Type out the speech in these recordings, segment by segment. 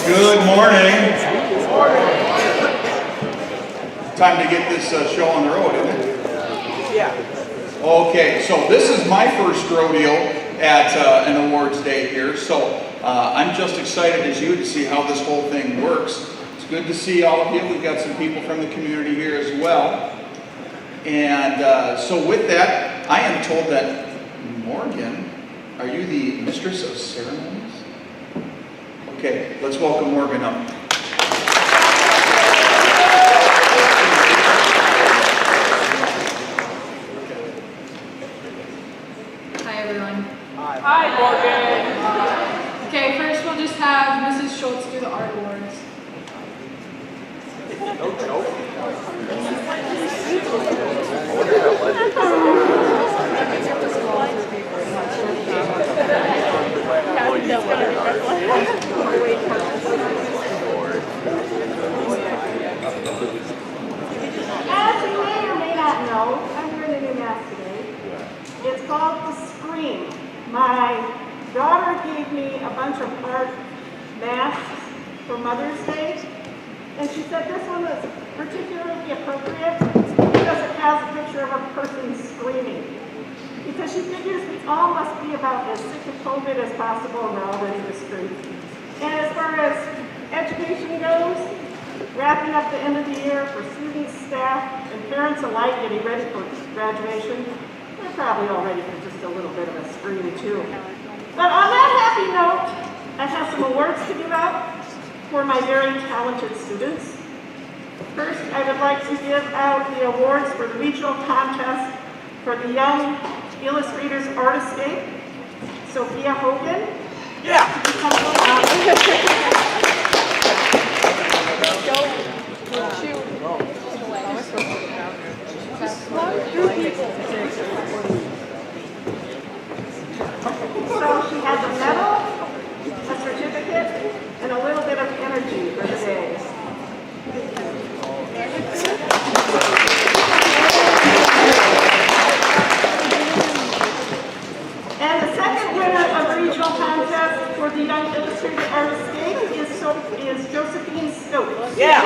Good morning. Time to get this show on the road, isn't it? Yeah. Okay, so this is my first rodeo at an awards day here, so I'm just excited as you to see how this whole thing works. It's good to see all of you. We've got some people from the community here as well. And so with that, I am told that Morgan, are you the mistress of ceremonies? Okay, let's welcome Morgan up. Hi everyone. Hi, Morgan. Okay, first we'll just have Mrs. Schultz do the art awards. As you may or may not know, I'm wearing a new mask today. It's called the Scream. My daughter gave me a bunch of art masks for Mother's Day, and she said this one was particularly appropriate because it has a picture of a person screaming. Because she figures we all must be about as sick of COVID as possible and we're all ready to scream. And as far as education goes, wrapping up the end of the year for students, staff, and parents alike getting ready for graduation, they're probably all ready for just a little bit of a scream too. But on that happy note, I have some awards to give out for my very talented students. First, I would like to give out the awards for the regional contest for the Young Illustrators Artist Day. Sophia Hogan. Yeah. So she has a medal, a certificate, and a little bit of energy for the day. And the second winner of regional contest for the Young Illustrator Artist Day is Josephine Stokes. Yeah.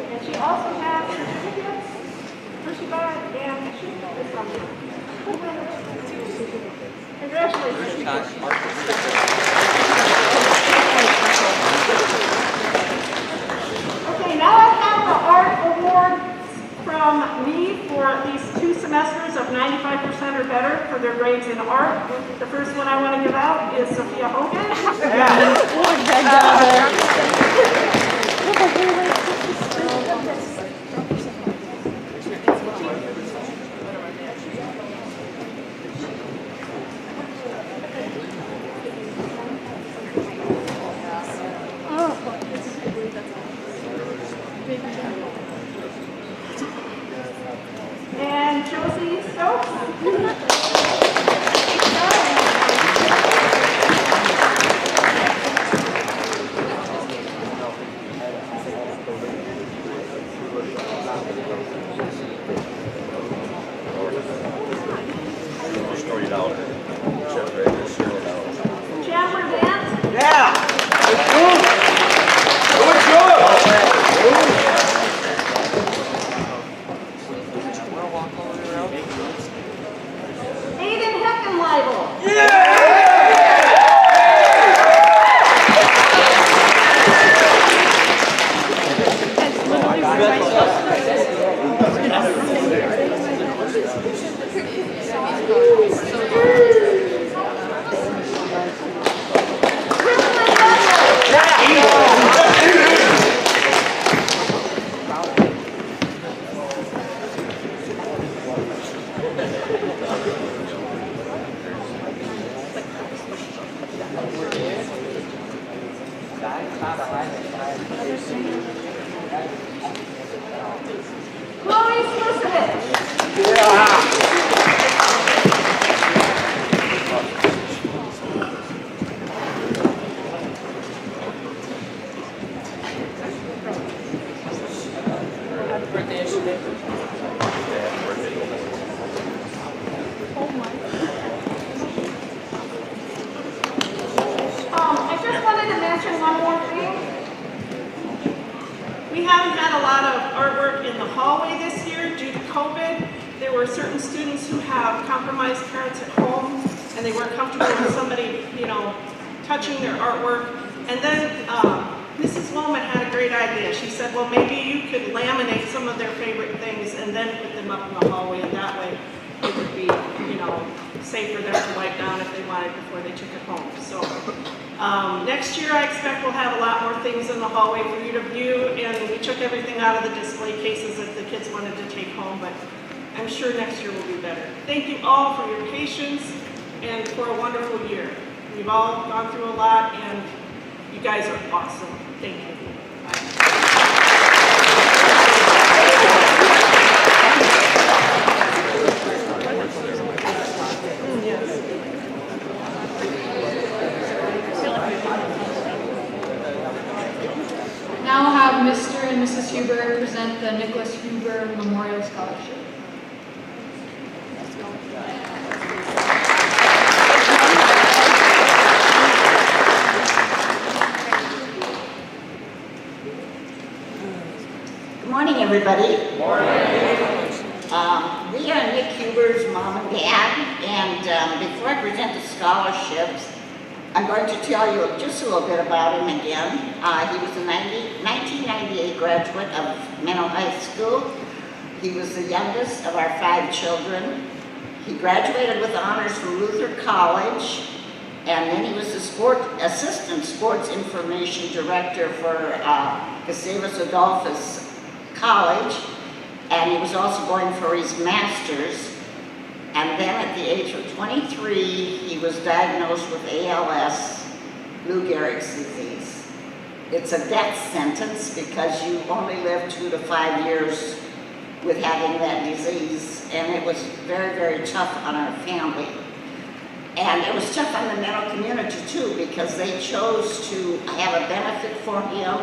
And she also has certificates, push card, and she is something. Congratulations. Okay, now I have the art award from me for at least 2 semesters of 95% or better for their grades in art. The first one I want to give out is Sophia Hogan. And Josie Stokes. Chandler Dance. Yeah. Good job. Aiden Heckenleibel. Chloe Slusovich. lot of artwork in the hallway this year due to COVID. There were certain students who have compromised parents at home, and they weren't comfortable with somebody, touching their artwork. And then Mrs. Woman had a great idea. She said, well, maybe you could laminate some of their favorite things and then put them up in the hallway, and that way it would be, safe for them to wipe down if they wanted before they took it home. So next year I expect we'll have a lot more things in the hallway for you to view, and we took everything out of the display cases that the kids wanted to take home, but I'm sure next year will be better. Thank you all for your patience and for a wonderful year. We've all gone through a lot, and you guys are awesome. Thank you. Now I'll have Mr. and Mrs. Huber present the Nicholas Huber Memorial Scholarship. Good morning, everybody. Good morning. We are Nick Huber's mom and dad, and before I present the scholarships, I'm going to tell you just a little bit about him again. He was a 1998 graduate of Menno High School. He was the youngest of our 5 children. He graduated with honors from Luther College, and then he was the assistant sports information director for Gustavus Adolphus College, and he was also going for his master's. And then at the age of 23, he was diagnosed with ALS, Lou Gehrig's disease. It's a death sentence because you only live 2 to 5 years with having that disease, and it was very, very tough on our family. And it was tough on the Menno community too, because they chose to have a benefit for him.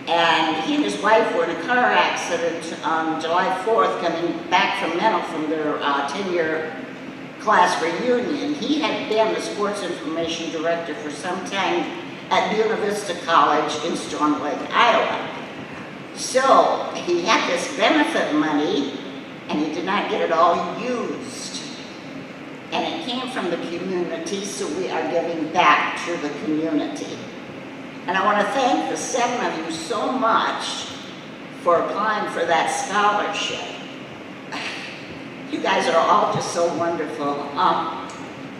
And he and his wife were in a car accident on July 4th coming back from Menno from their 10-year class reunion. He had been the sports information director for some time at Buena Vista College in Storm Lake, Iowa. So he had this benefit money, and he did not get it all used. And it came from the community, so we are giving back to the community. And I want to thank the 7 of you so much for applying for that scholarship. You guys are all just so wonderful.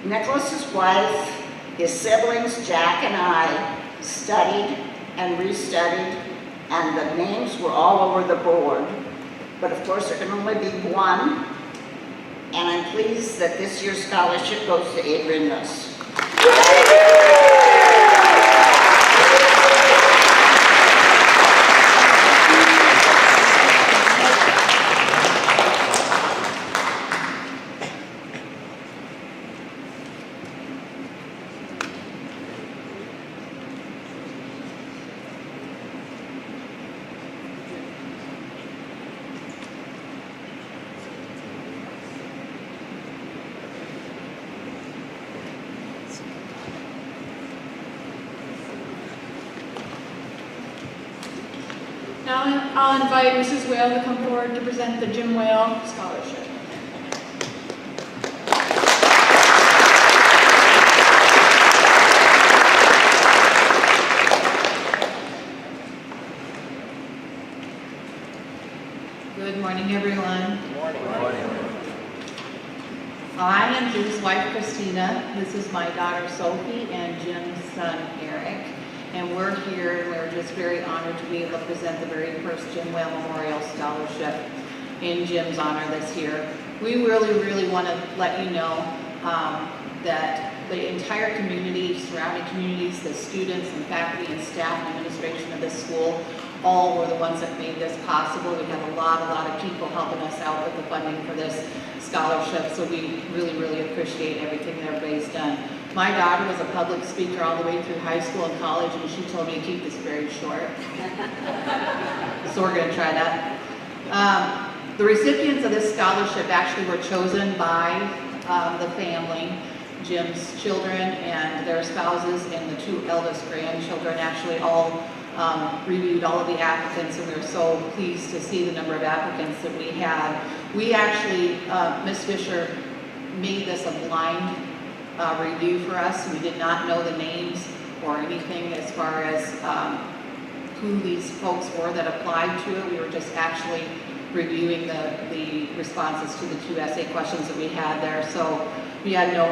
Nicholas's wife, his siblings, Jack and I, studied and restudied, and the names were all over the board. But of course, there can only be one. And I'm pleased that this year's scholarship goes to Adrian Nuss. Now I'll invite Mrs. Whale to come forward to present the Jim Whale Scholarship. Good morning, everyone. Good morning. I am Jim's wife, Christina. This is my daughter, Sophie, and Jim's son, Eric. And we're here, and we're just very honored to be able to present the very first Jim Whale Memorial Scholarship in Jim's honor this year. We really want to let you know that the entire community, surrounding communities, the students and faculty and staff and administration of this school, all were the ones that made this possible. We have a lot of people helping us out with the funding for this scholarship, so we really appreciate everything that everybody's done. My daughter was a public speaker all the way through high school and college, and she told me to keep this very short. So we're going to try that. The recipients of this scholarship actually were chosen by the family, Jim's children and their spouses, and the 2 eldest grandchildren actually all reviewed all of the applicants, and we were so pleased to see the number of applicants that we had. We actually, Ms. Fisher made this a blind review for us. We did not know the names or anything as far as who these folks were that applied to it. We were just actually reviewing the responses to the 2 essay questions that we had there. So we had no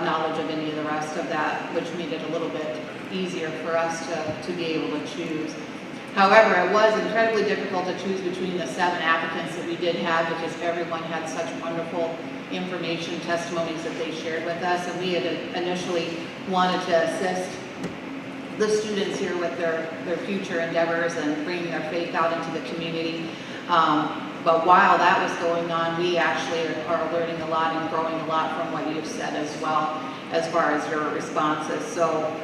knowledge of any of the rest of that, which made it a little bit easier for us to be able to choose. However, it was incredibly difficult to choose between the 7 applicants that we did have, because everyone had such wonderful information, testimonies that they shared with us, and we had initially wanted to assist the students here with their future endeavors and bringing their faith out into the community. But while that was going on, we actually are learning a lot and growing a lot from what you've said as well, as far as your responses. So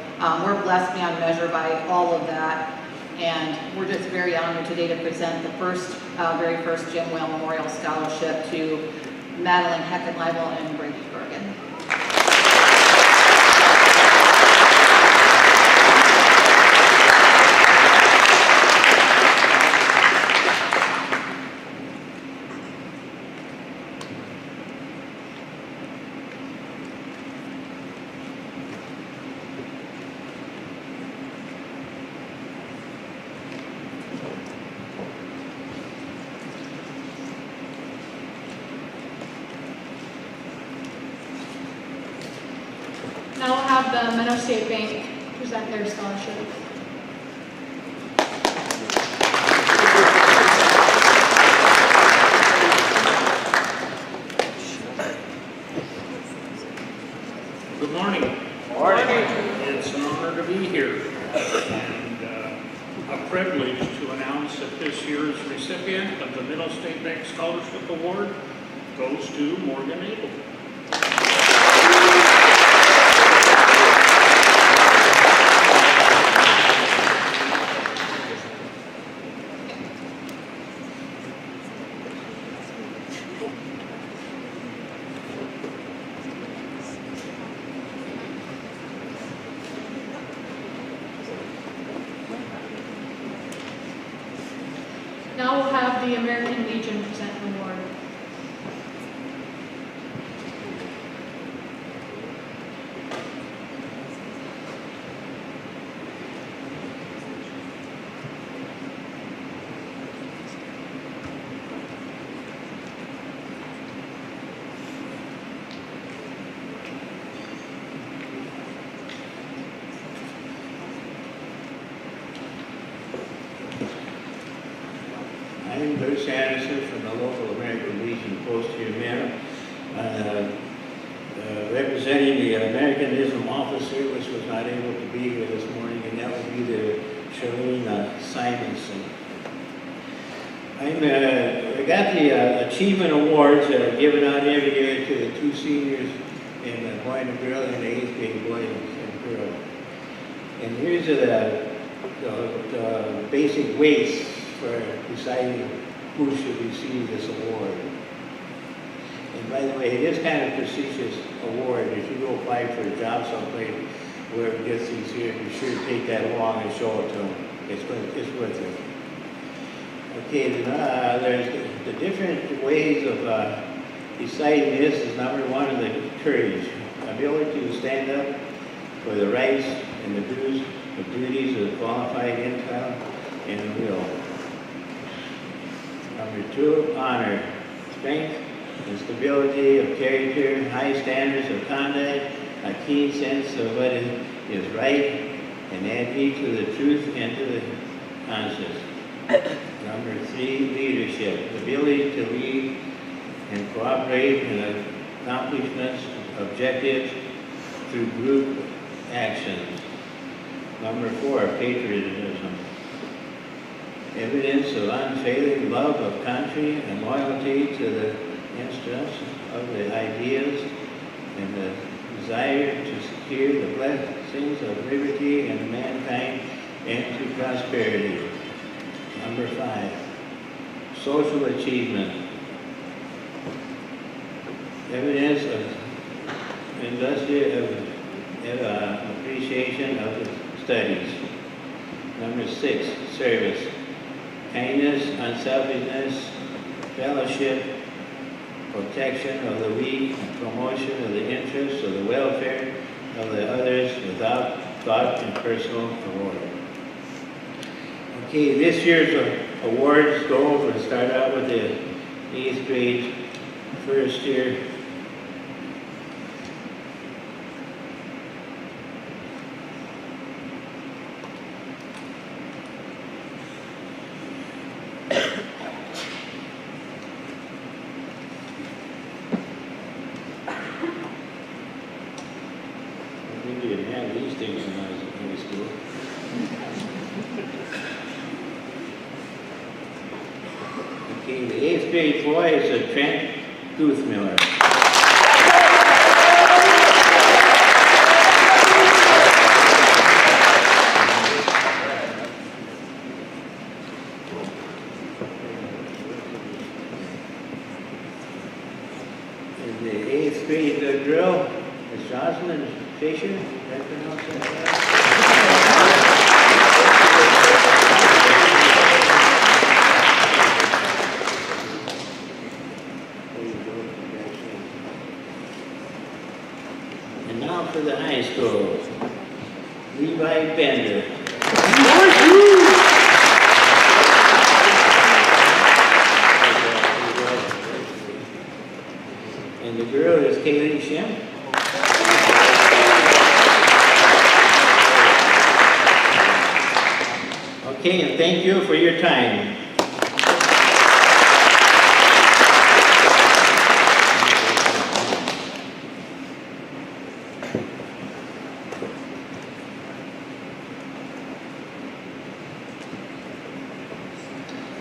we're blessed beyond measure by all of that. And we're just very honored today to present the very first Jim Whale Memorial Scholarship to Madeline Heckenleibel and Brady Bergen. Now we'll have the Menno State Bank present their scholarship. Good morning. Morning. It's an honor to be here and a privilege to announce that this year's recipient of the Menno State Bank Scholarship Award goes to Morgan Abel. Now we'll have the American Legion present the award. I'm Bruce Anderson from the local American Legion post here in Menno, representing the Americanism officer, which was not able to be here this morning, and that would be the Charlene Simonson. I got the Achievement Awards that are given out every year to the 2 seniors in the boy and girl and the 8th grade boy and girl. And here's the basic weights for deciding who should receive this award. And by the way, it is kind of a prestigious award. If you go apply for a job someplace, whoever gets these here, be sure to take that along and show it to them. It's worth it. Okay, there's the different ways of deciding this is number 1 is the courage, ability to stand up for the rights and the duties of qualified income and will. Number 2, honor, strength and stability of character, high standards of conduct, a keen sense of what is right, and adhere to the truth and to the honesty. Number 3, leadership, the ability to lead and cooperate in accomplishments, objectives through group actions. Number 4, patriotism, evidence of unfailing love of country and loyalty to the interests of the ideas and the desire to secure the blessings of liberty and mankind and to prosperity. Number 5, social achievement, evidence of industrial appreciation of the studies. Number 6, service. Kindness, unselfishness, fellowship, protection of the weak, promotion of the interests of the welfare of the others without thought and personal reward. Okay, this year's awards go, we'll start out with the 8th grade first year. We didn't have these things when I was in high school. Okay, the 8th grade boy is a Trent Guthmiller. And the 8th grade girl is Jocelyn Fisher. Did I pronounce that right? And now for the high school, Levi Bender. And the girl is Kaylee Shem. Okay, and thank you for your time.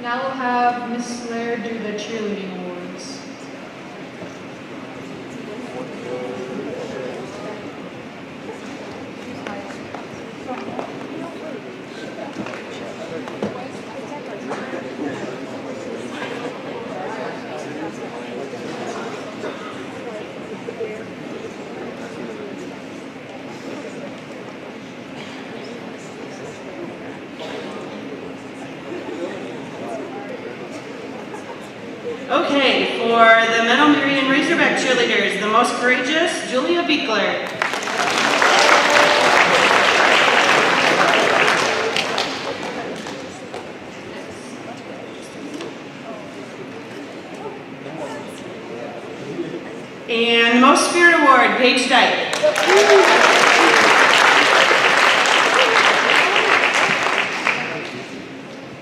Now we'll have Miss Laird do the cheerleading awards. Okay, for the Menno Marion Razorback cheerleaders, the most courageous, Julia Beekler. And most spirit award, Paige Dyke.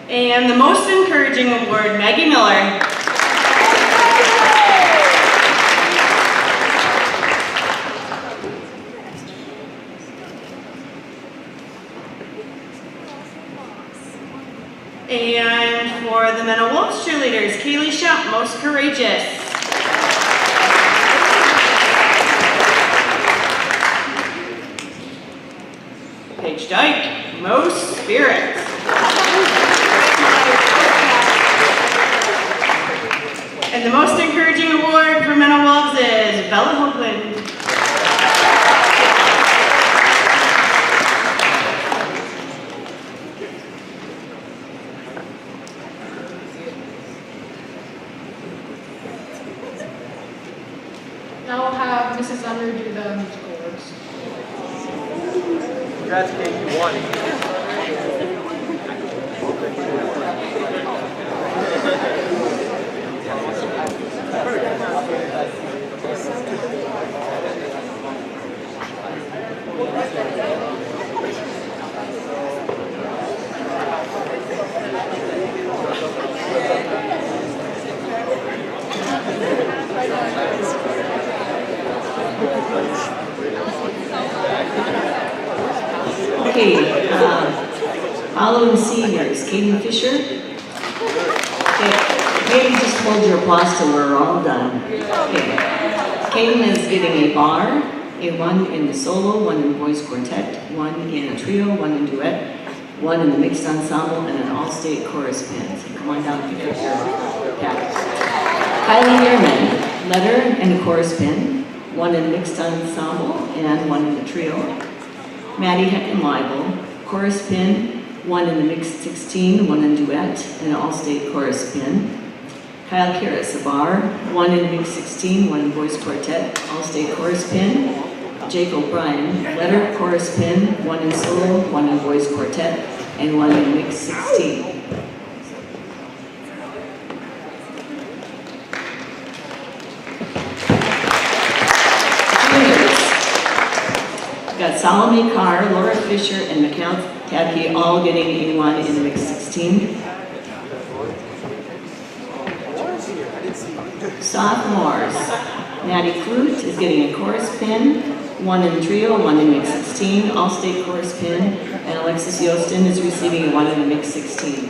And the most encouraging award, Maggie Miller. And for the Menno Wolves cheerleaders, Kaylee Shemp, most courageous. Paige Dyke, most spirit. And the most encouraging award for Menno Wolves is Bella Hoagland. Now we'll have Mrs. Under do the musical awards. Congrats, Kate, you won. Okay, following seniors, Katie Fisher. Okay, Katie, just hold your applause till we're all done. Okay. Katie is getting a bar, a 1 in the solo, 1 in the boys quartet, 1 in a trio, 1 in duet, 1 in the mixed ensemble, and an all-state chorus band. So come on down and pick up your caps. Kylie Ehrman, letter and a chorus pin, 1 in mixed ensemble and 1 in the trio. Maddie Heckenleibel, chorus pin, 1 in the mixed 16, 1 in duet, and an all-state chorus pin. Kyle Karras of bar, 1 in mixed 16, 1 in voice quartet, all-state chorus pin. Jake O'Brien, letter, chorus pin, 1 in solo, 1 in voice quartet, and 1 in mixed 16. Got Salome Carr, Laura Fisher, and Mikhail Tadke all getting a 1 in the mixed 16. Sophomores, Maddie Flute is getting a chorus pin, 1 in trio, 1 in mixed 16, all-state chorus pin, and Alexis Yostin is receiving a 1 in the mixed 16.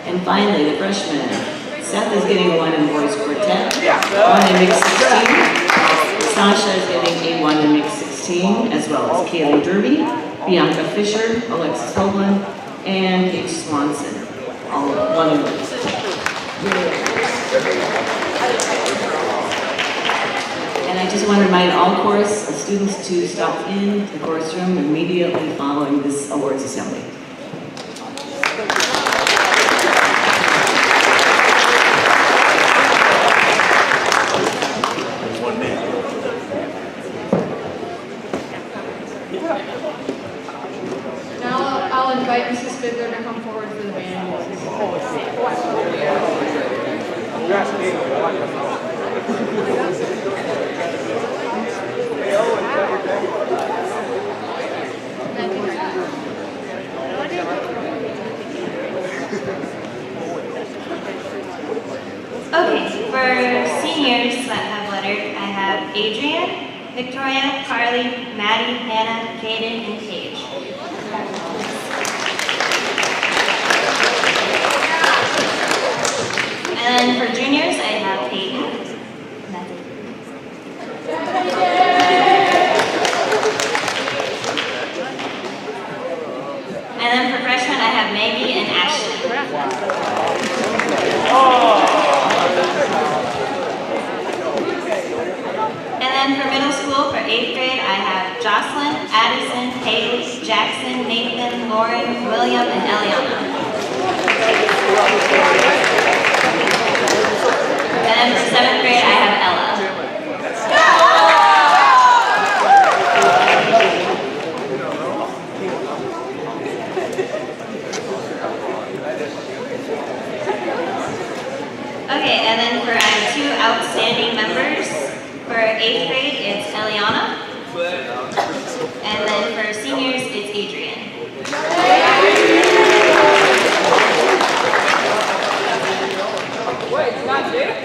And finally, the freshmen. Seth is getting a 1 in voice quartet, 1 in mix 16. Sasha is getting a 1 in mix 16, as well as Kaylee Derby, Bianca Fisher, Alexis Hoagland, and Paige Swanson, all 1 in mix. And I just want to remind all chorus students to stop in the chorus room immediately following this awards assembly. Now I'll invite Mrs. Fiddler to come forward for the band. Okay, for seniors that have lettered, I have Adrian, Victoria, Carly, Maddie, Hannah, Kaden, and Paige. And then for juniors, I have Peyton. And that's it. And then for freshmen, I have Maggie and Ashley. And then for middle school, for 8th grade, I have Jocelyn, Addison, Haley, Jackson, Nathan, Lauren, William, and Eliana. And then for 7th grade, I have Ella. Okay, and then for I have 2 outstanding members. For 8th grade, it's Eliana. And then for seniors, it's Adrian. Wait, it's not Jake?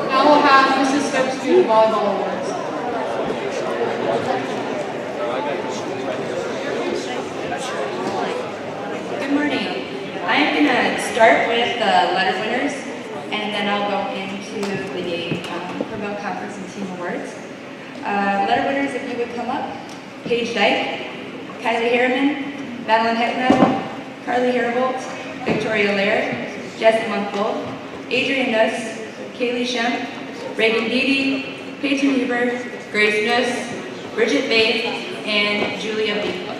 Now we'll have Mrs. Stokes do the volleyball awards. Good morning. I'm going to start with the letter winners, and then I'll go into the Provo Conference and Team Awards. Letter winners, if you would come up: Paige Dyke, Kylie Harriman, Madeline Heckman, Carly Haribolt, Victoria Laird, Jessica Monkbold, Adrian Nuss, Kaylee Shemp, Reagan Beatty, Peyton Huber, Grace Nuss, Bridget Bates, and Julia Beekler.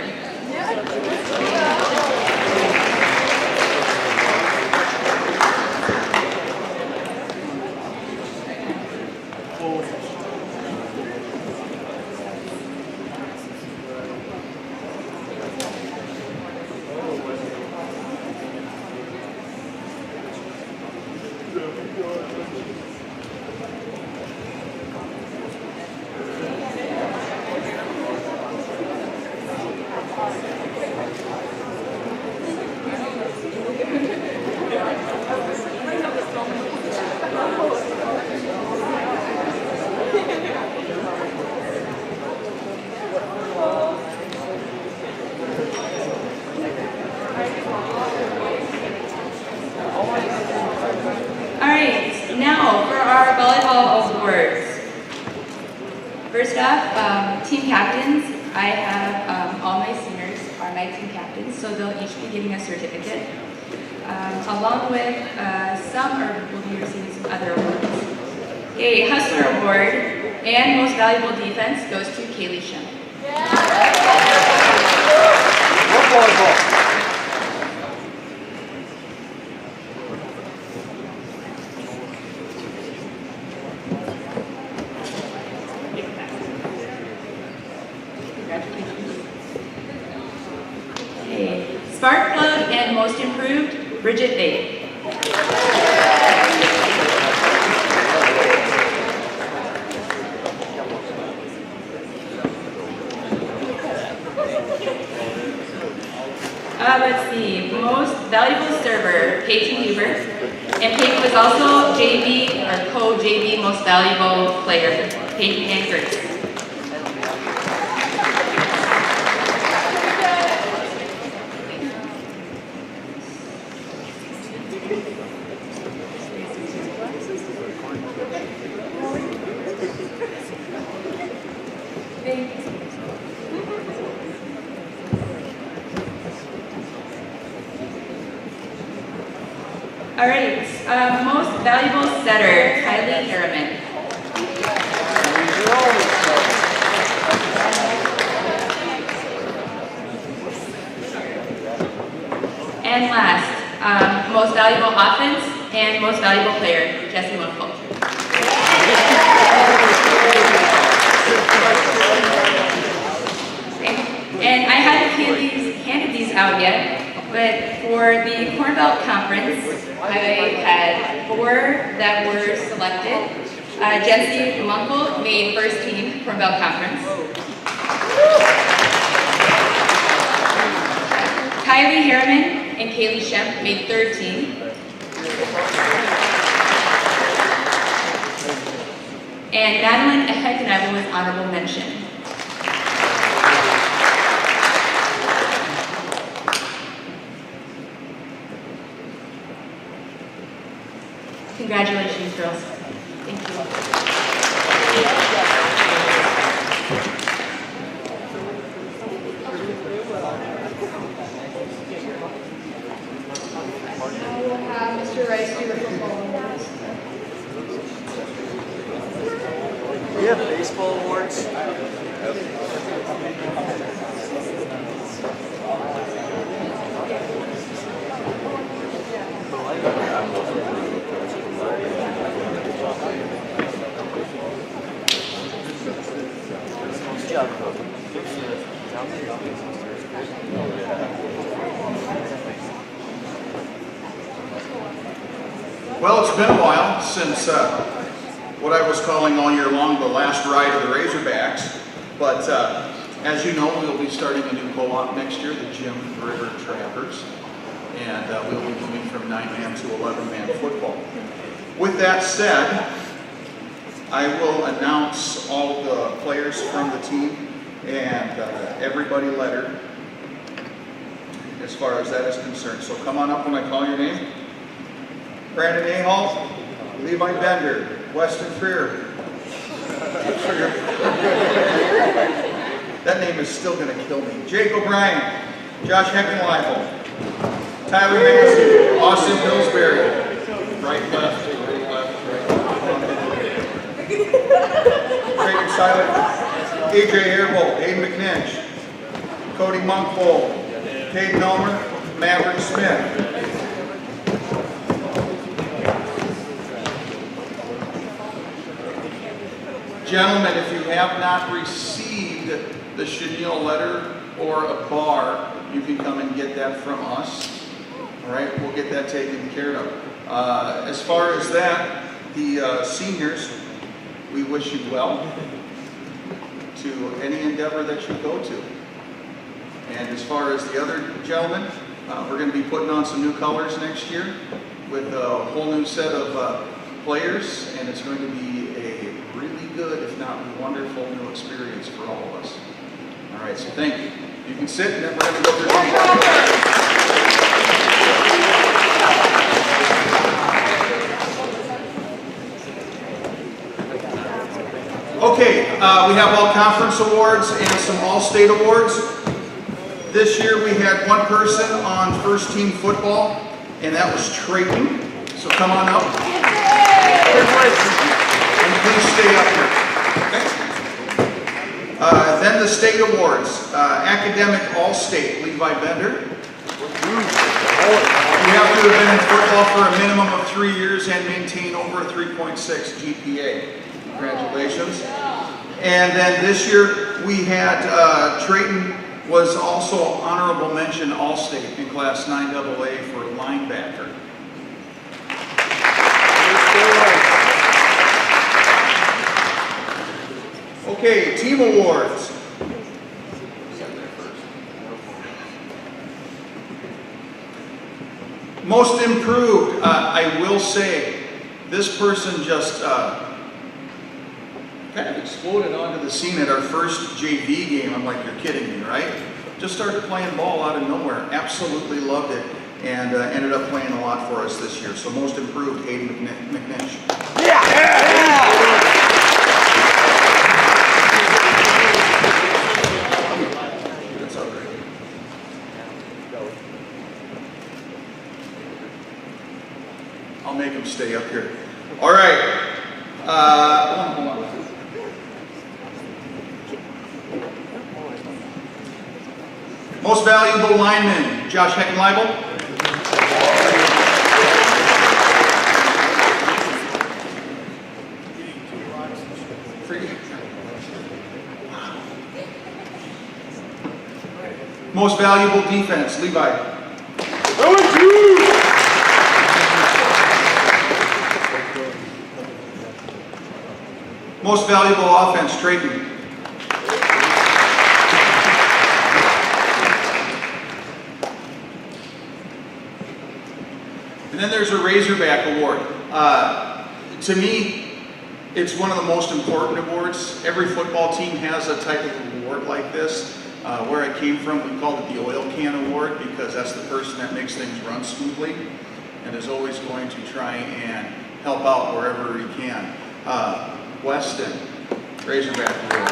off, team captains. I have all my seniors are my team captains, so they'll each be getting a certificate, along with some will be receiving some other awards. A Hustler Award and Most Valuable Defense goes to Kaylee Shem. Okay. Spark Plug and Most Improved, Bridget Bay. Let's see, Most Valuable Server, Peyton Huber. And Peyton was also JV or co-JV Most Valuable Player, Peyton and Grace. All right, Most Valuable Setter, Kylie Harriman. And last, Most Valuable Offense and Most Valuable Player, Jesse Munkel. And I hadn't handed these out yet, but for the Corn Belt Conference, I had 4 that were selected. Jesse Munkel made first team Corn Belt Conference. Kylie Harriman and Kaylee Shemp made third team. And Madeline Heckenabel was honorable mention. Congratulations, girls. Thank you. Now we'll have Mr. Rice do the football awards. We have baseball awards. Good job, Coach. Well, it's been a while since what I was calling all year long the last ride of the Razorbacks, but as you know, we'll be starting a new co-op next year, the Jim River Trappers, and we'll be moving from 9-man to 11-man football. With that said, I will announce all the players from the team and everybody lettered as far as that is concerned. So come on up when I call your name. Brandon Ahall, Levi Bender, Weston Freer. That name is still going to kill me. Jake O'Brien, Josh Heckenweifel, Tyler Massey, Austin Pillsbury. Right, left, Trayton Silent, AJ Airbolt, Aiden McNinch, Cody Monkfold, Caden Ulmer, Maverick Smith. Gentlemen, if you have not received the chenille letter or a bar, you can come and get that from us. All right, we'll get that taken care of. As far as that, the seniors, we wish you well to any endeavor that you go to. And as far as the other gentlemen, we're going to be putting on some new colors next year with a whole new set of players, and it's going to be a really good, if not wonderful, new experience for all of us. All right, so thank you. You can sit, and then we're going to go through Okay, we have all conference awards and some all-state awards. This year we had one person on first team football, and that was Trayton. So come on up. And please stay up here. Okay. Then the state awards. Academic all-state, Levi Bender. You have to have been in football for a minimum of 3 years and maintain over a 3.6 GPA. Congratulations. And then this year we had Trayton was also honorable mention All-State in Class 9AA for linebacker. Okay, team awards. Most improved, I will say, this person just kind of exploded onto the scene at our first JV game. I'm like, you're kidding me, right? Just started playing ball out of nowhere. Absolutely loved it, and ended up playing a lot for us this year. So most improved, Hayden McNish. That's all right. I'll make him stay up here. All right. Hold on. Most valuable lineman, Josh Heckenleibel. Most valuable defense, Levi. Most valuable offense, Trayton. And then there's a Razorback Award. To me, it's one of the most important awards. Every football team has a type of award like this. Where I came from, we called it the Oil Can Award because that's the person that makes things run smoothly and is always going to try and help out wherever he can. Weston, Razorback Award.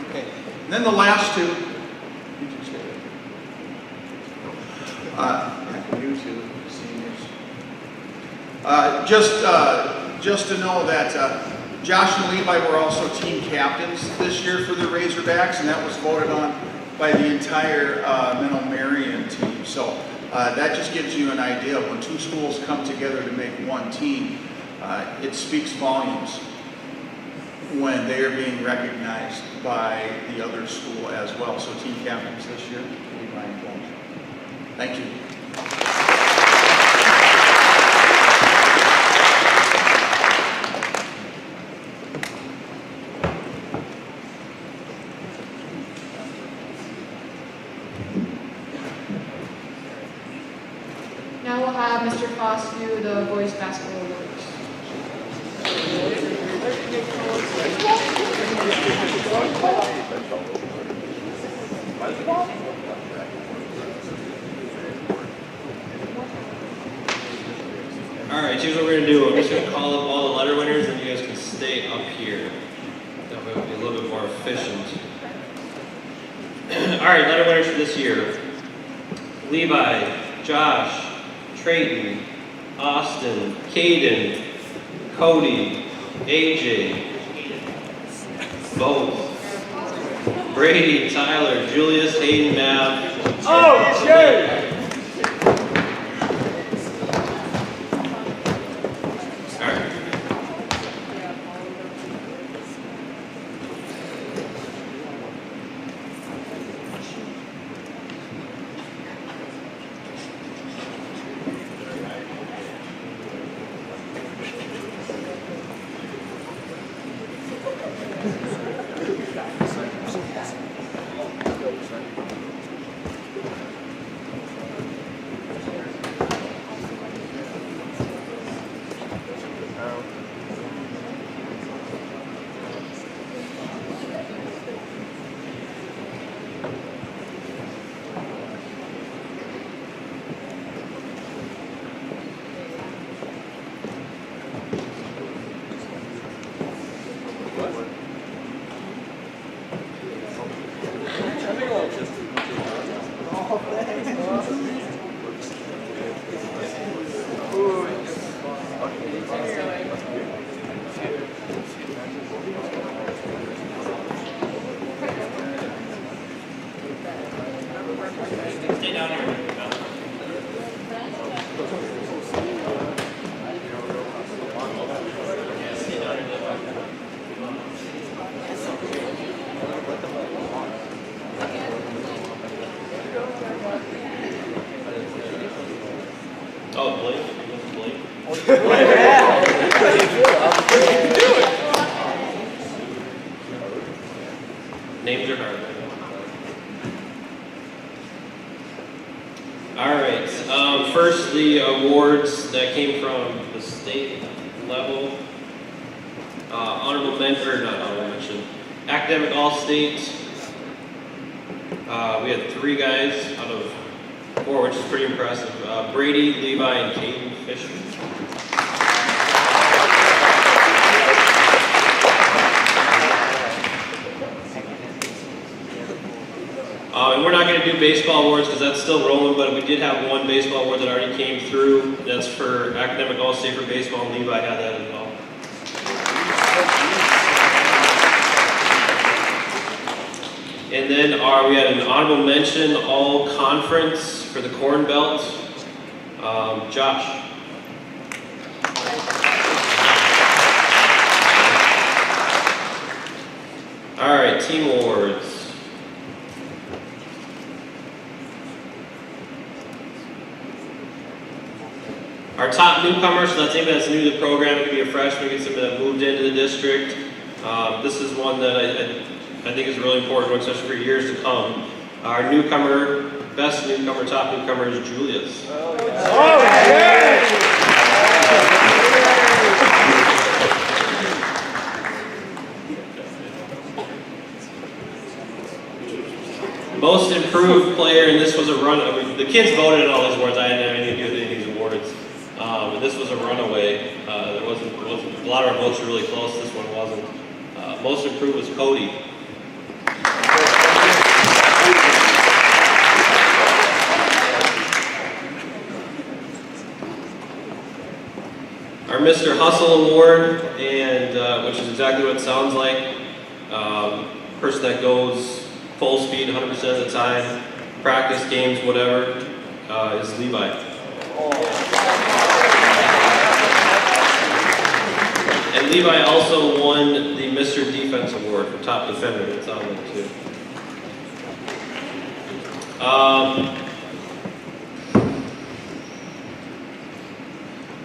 Okay, and then the last two. You two seniors. Just to know that Josh and Levi were also team captains this year for the Razorbacks, and that was voted on by the entire Menno Marion team. So that just gives you an idea of when two schools come together to make one team, it speaks volumes when they are being recognized by the other school as well. So team captains this year, Levi and Josh. Thank you. Now we'll have Mr. Foss do the boys basketball awards. All right, here's what we're gonna do. I'm just gonna call up all the letter winners, and you guys can stay up here. That way it'll be a little bit more efficient. All right, letter winners for this year: Levi, Josh, Trayton, Austin, Caden, Cody, AJ, both, Brady, Tyler, Julius, Hayden, Mav. Oh, Jay! All right. late. Names are hard. All right. First, the awards that came from the state level. Honorable mention, or not honorable mention, academic all-state. We had 3 guys out of 4, which is pretty impressive. Brady, Levi, and Caden Fisher. And we're not going to do baseball awards because that's still rolling, but we did have 1 baseball award that already came through. That's for academic all-state for baseball, and Levi had that as well. And then we had an honorable mention all-conference for the Corn Belt. Josh. All right, team awards. Our top newcomer, so that's anybody that's new to the program. It could be a freshman, it could be somebody that moved into the district. This is one that I think is really important, especially for years to come. Our newcomer, best newcomer, top newcomer is Julius. Most improved player, and this was a run. I mean, the kids voted on all these awards. I didn't have anything to do with any of these awards. This was a runaway. There wasn't a lot of our votes were really close. This one wasn't. Most improved was Cody. Our Mr. Hustle Award, and which is exactly what it sounds like. Person that goes full speed 100% of the time, practice games, whatever, is Levi. And Levi also won the Mr. Defense Award for top defender. It's on there too.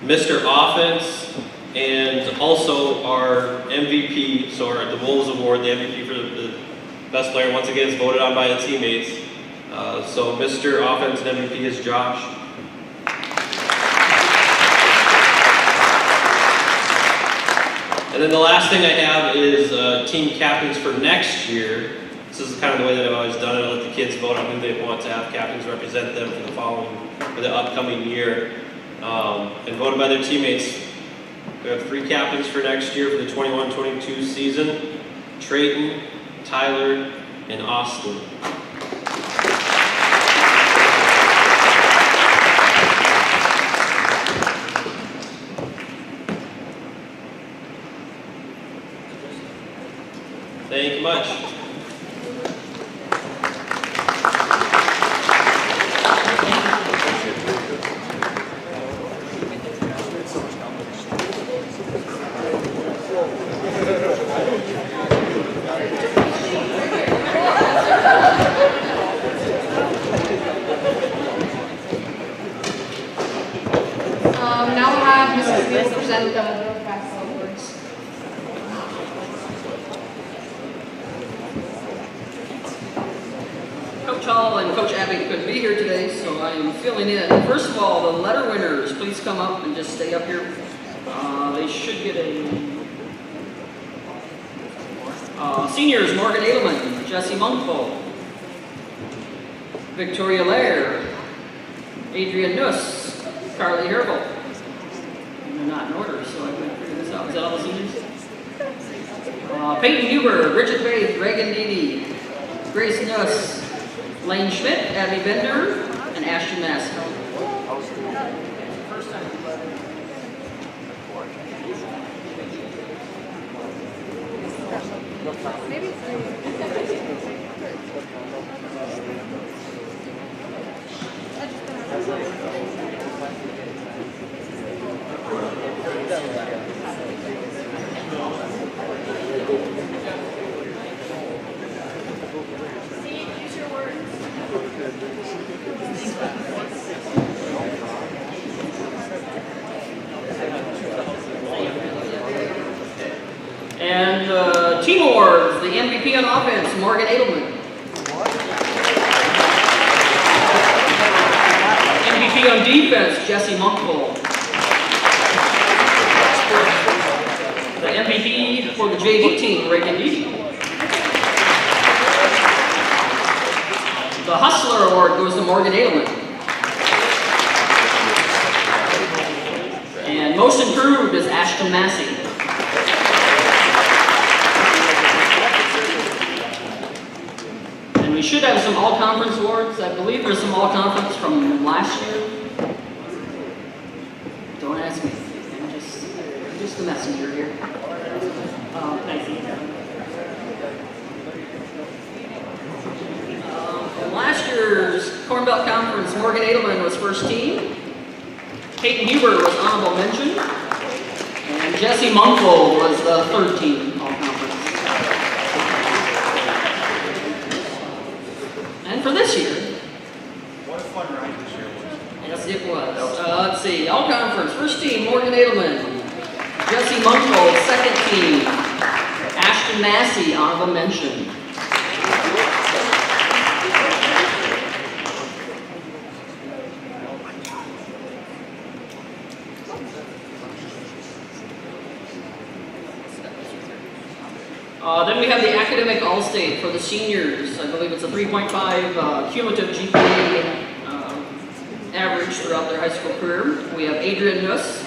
Mr. Offense, and also our MVP, so the Wolves Award, the MVP for the best player, once again, is voted on by the teammates. So Mr. Offense and MVP is Josh. And then the last thing I have is team captains for next year. This is kind of the way that I've always done it. I let the kids vote on who they want to have captains represent them for the upcoming year, and voted by their teammates. We have 3 captains for next year for the 21-22 season: Trayton, Tyler, and Austin. Thank you much. Now we'll have Mrs. Beal present the basketball awards. Coach Hall and Coach Abbott couldn't be here today, so I am filling in. First of all, the letter winners, please come up and just stay up here. They should get a... seniors, Morgan Edelman, Jesse Munkful, Victoria Lair, Adrian Nuss, Carly Herbal. They're not in order, so I can figure this out. Is that all the seniors? Peyton Huber, Bridget Faith, Reagan Dede, Grace Nuss, Lane Schmidt, Abby Bender, and Ashton Maskell. MVP on offense, Morgan Edelman. MVP on defense, Jesse Munkville. The MVP for the JV team, Reagan Lee. The Hustler Award goes to Morgan Edelman. And most improved is Ashton Massey. And we should have some all-conference awards. I believe there's some all-conference from last year. Don't ask me. I'm just the messenger here. Thank you. In last year's Corn Belt Conference, Morgan Edelman was first team. Peyton Huber was honorable mention. And Jesse Munkville was the third team all-conference. And for this year, What a fun ride this year was. yes, it was. Let's see, all-conference, first team, Morgan Edelman. Jesse Munkville, second team. Ashton Massey, honorable mention. Then we have the academic all-state for the seniors. I believe it's a 3.5 cumulative GPA average throughout their high school career. We have Adrian Nuss,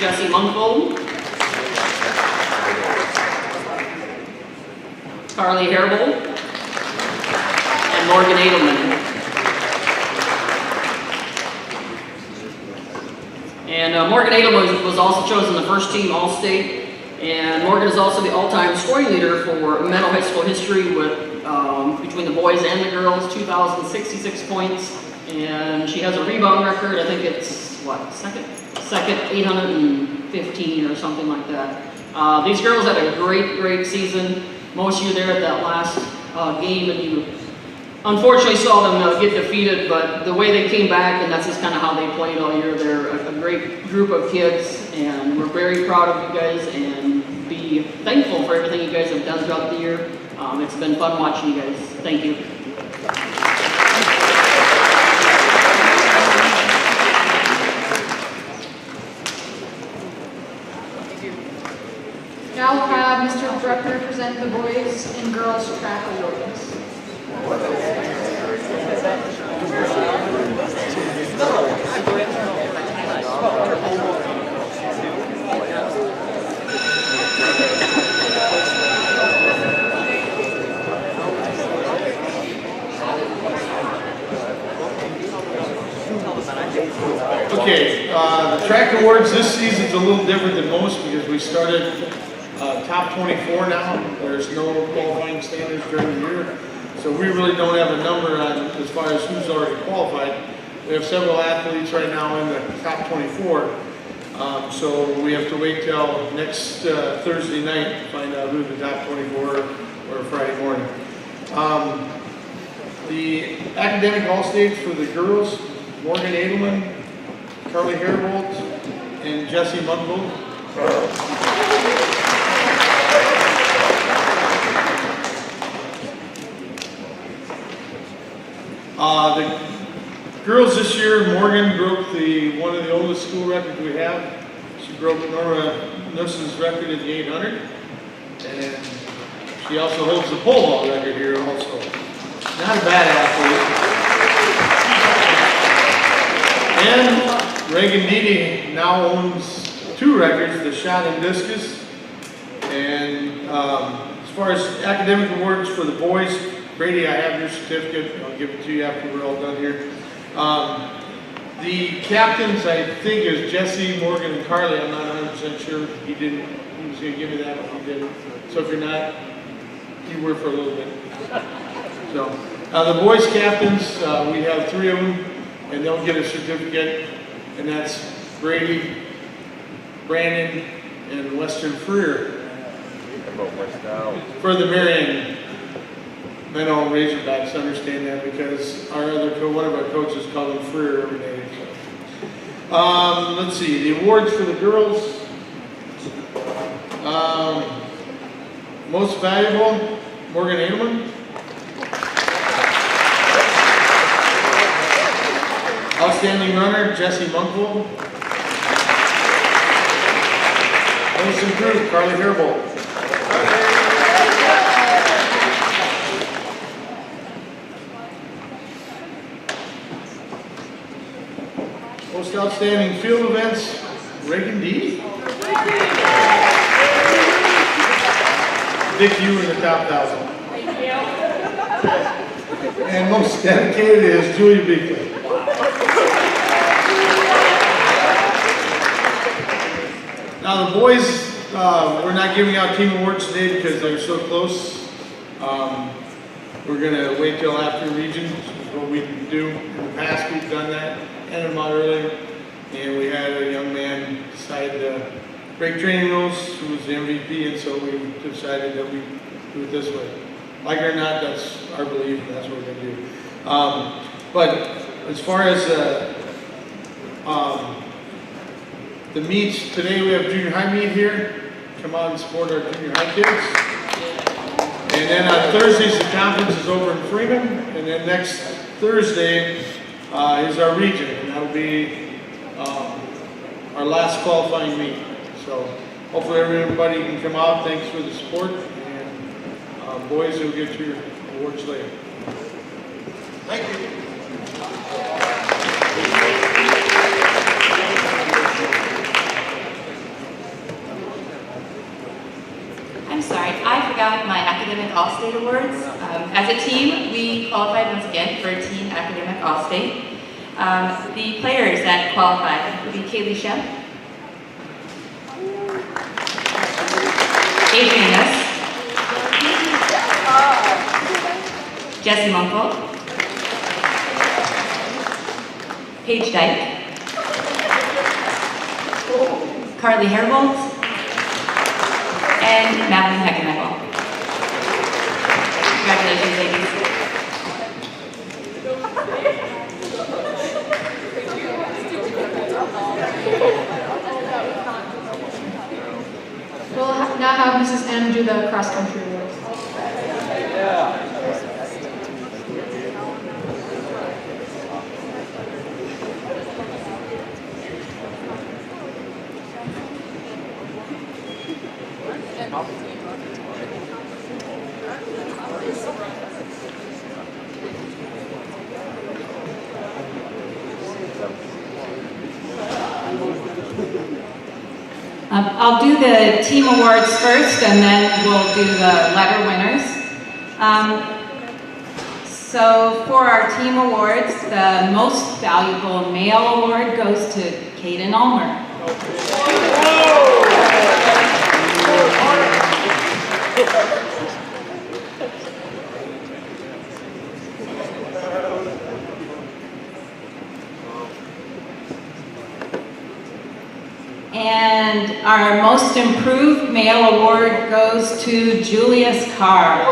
Jesse Munkville, Carly Hairball, and Morgan Edelman. And Morgan Edelman was also chosen the first team All-State. And Morgan is also the all-time scoring leader for Menno High School history with, between the boys and the girls, 2,066 points. And she has a rebound record, I think it's, what, second 815 or something like that. These girls had a great season. Most of you there at that last game, and you unfortunately saw them get defeated, but the way they came back, and that's just kind of how they played all year. They're a great group of kids, and we're very proud of you guys, and be thankful for everything you guys have done throughout the year. It's been fun watching you guys. Thank you. Now we'll have Mr. Bruckner present the boys and girls track awards. Okay, the track awards this season's a little different than most because we started top 24 now. There's no qualifying standards during the year. So we really don't have a number on as far as who's already qualified. We have several athletes right now in the top 24. So we have to wait till next Thursday night to find out who the top 24 or Friday morning. The academic all-states for the girls, Morgan Edelman, Carly Hairbolt, and Jesse Munkville. The girls this year, Morgan broke one of the oldest school records we have. She broke Nora Nuss's record at the 800. And she also holds the pole vault record here also. Not a bad athlete. And Reagan Dede now owns two records, the shot and discus. And as far as academic awards for the boys, Brady, I have your certificate. I'll give it to you after we're all done here. The captains, I think, is Jesse, Morgan, and Carly. I'm not 100% sure. He was going to give me that, but he didn't. So if you're not, you were for a little bit. So the boys captains, we have three of them, and they'll get a certificate, and that's Brady, Brandon, and Western Freer. For the Marion Menno Razorbacks, understand that because our other one of our coaches called him Freer every day. So. Let's see, the awards for the girls. Most valuable, Morgan Edelman. Outstanding runner, Jesse Munkle. Most improved, Carly Herbold. Most outstanding field events, Reagan D. Dick, you in the top 1,000. And most dedicated is Julia Beakley. Now the boys, we're not giving out team awards today because they're so close. We're gonna wait till after regions, is what we do. In the past, we've done that, ended them out early. And we had a young man decide to break training rules, who was the MVP, and so we decided that we do it this way. Like it or not, that's our belief, and that's what we're gonna do. But as far as the meets, today we have junior high meet here. Come out and support our junior high kids. And then on Thursdays, the conference is over in Freeman. And then next Thursday is our region, and that'll be our last qualifying meet. So hopefully everybody can come out. Thanks for the support. And boys, you'll get your awards later. Thank you. I'm sorry, I forgot my Academic All-State Awards. As a team, we qualified once again for Team Academic All-State. The players that qualified would be Kaylee Shep, Adrian Ness, Jesse Munkle, Paige Dyke, Carly Herbold, and Madeline Heckenmichael. Congratulations, ladies. We'll now have Mrs. M do the cross-country awards. I'll do the team awards first, and then we'll do the letter winners. So for our team awards, the most valuable male award goes to Caden Ulmer. And our most improved male award goes to Julius Carr.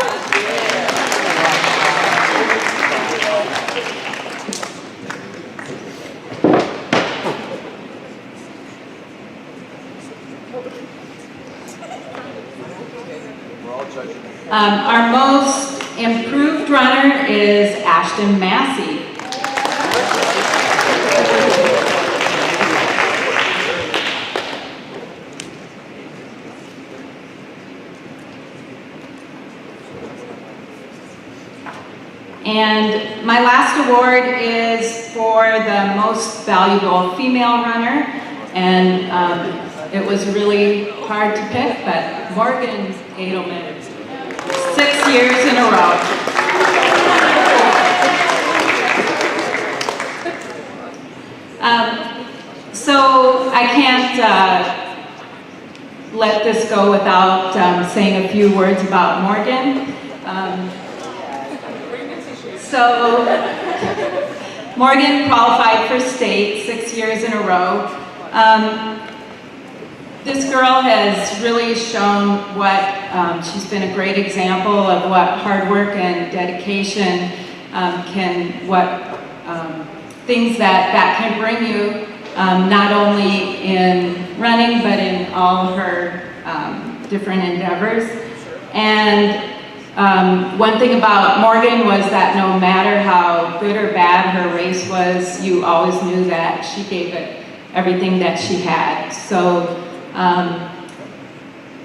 Our most improved runner is Ashton Massey. And my last award is for the most valuable female runner, and it was really hard to pick, but Morgan Edelman, 6 years in a row. So I can't let this go without saying a few words about Morgan. So Morgan qualified for state 6 years in a row. This girl has really shown she's been a great example of what hard work and dedication things that can bring you, not only in running, but in all her different endeavors. And one thing about Morgan was that no matter how good or bad her race was, you always knew that she gave it everything that she had. So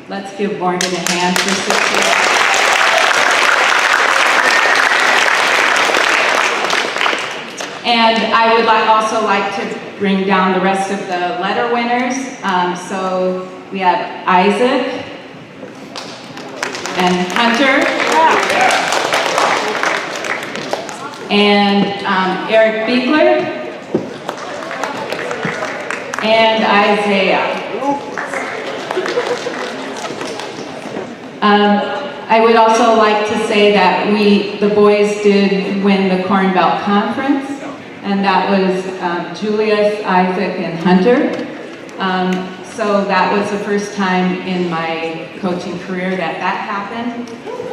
let's give Morgan a hand for 6 years. And I would also like to bring down the rest of the letter winners. So we have Isaac and Hunter and Eric Biegler and Isaiah. I would also like to say that the boys did win the Corn Belt Conference, and that was Julius, Isaac, and Hunter. So that was the first time in my coaching career that happened.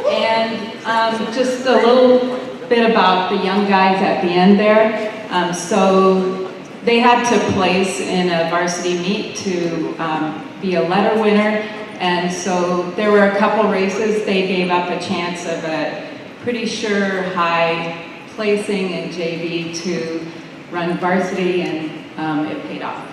And just a little bit about the young guys at the end there. So they had to place in a varsity meet to be a letter winner. And so there were a couple races they gave up a chance of a pretty sure high placing in JV to run varsity, and it paid off.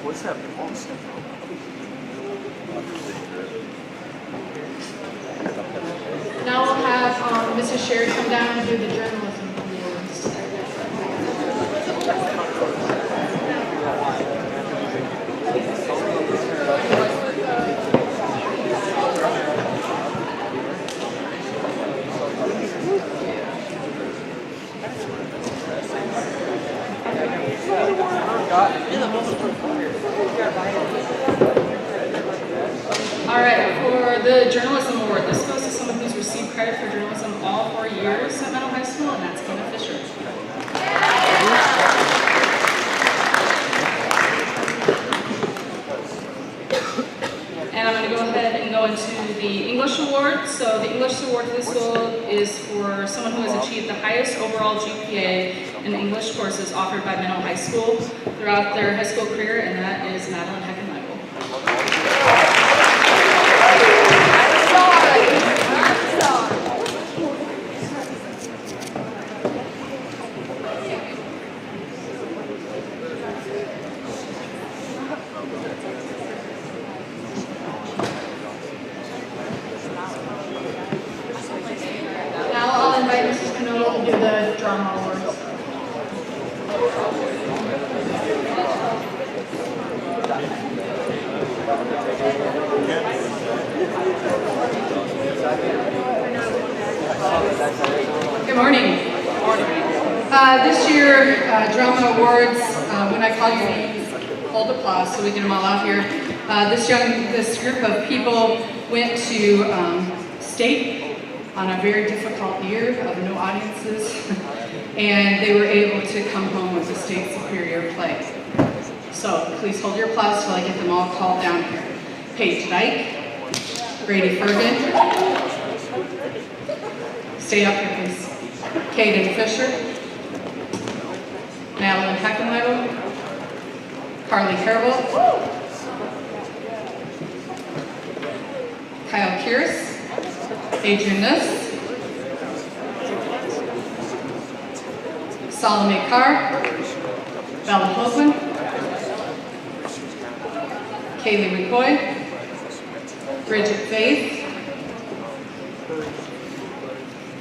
What's that? Now we'll have Mrs. Sherry come down and do the journalism awards. All right, for the journalism award, this goes to someone who's received credit for journalism all 4 years at Menno High School, and that's Kenna Fisher. And I'm going to go ahead and go into the English award. So the English award for this school is for someone who has achieved the highest overall GPA in English courses offered by Menno High School throughout their high school career, and that is Madeline Heckenmichael. Now I'll invite Mrs. Canola to do the drama awards. Good morning. This year, drama awards, when I call your names, hold applause so we get them all out here. This group of people went to state on a very difficult year of no audiences, and they were able to come home with a state superior play. So please hold your applause till I get them all called down here. Paige Dyke, Brady Fergan, stay up here please. Caden Fisher, Madeline Heckenmichael, Carly Carroll, Kyle Kieris, Adrian Nuss, Salome Carr, Bella Holzman, Kaylee McCoy, Bridget Faith,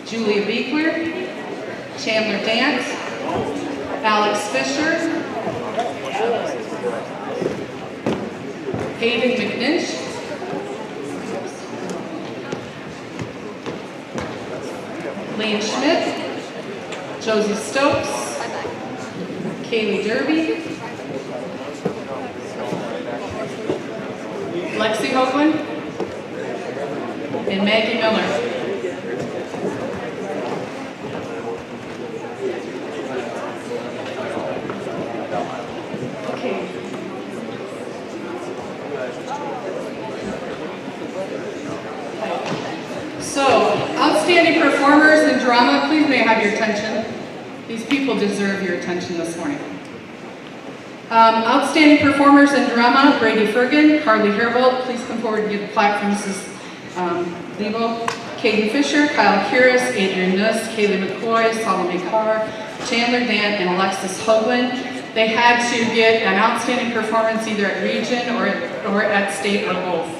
Julia Beekler, Chandler Dance, Alex Fisher, Hayden McNinch, Lane Schmidt, Josie Stokes, Kaylee Derby, Lexi Hoagland, and Maggie Miller. Okay. So, outstanding performers in drama, please may I have your attention. These people deserve your attention this morning. Outstanding performers in drama, Brady Fergan, Carly Herbold, please come forward and get a plaque from Mrs. Lebo, Caden Fisher, Kyle Curis, Adrian Nuss, Kaylee McCoy, Salome Carr, Chandler Dant, and Alexis Hoagland. They had to get an outstanding performance either at region or at state or both.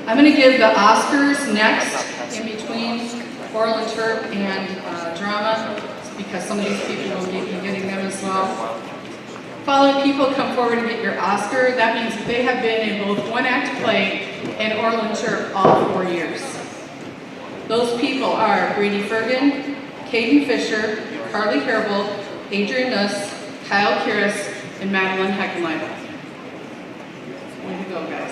I'm going to give the Oscars next in between oral interp and drama because some of these people will be getting them as well. Following people come forward and get your Oscar. That means that they have been in both one-act play and oral interp all 4 years. Those people are Brady Fergan, Caden Fisher, Carly Herbold, Adrian Nuss, Kyle Curis, and Madeline Heckenleiber. Way to go, guys.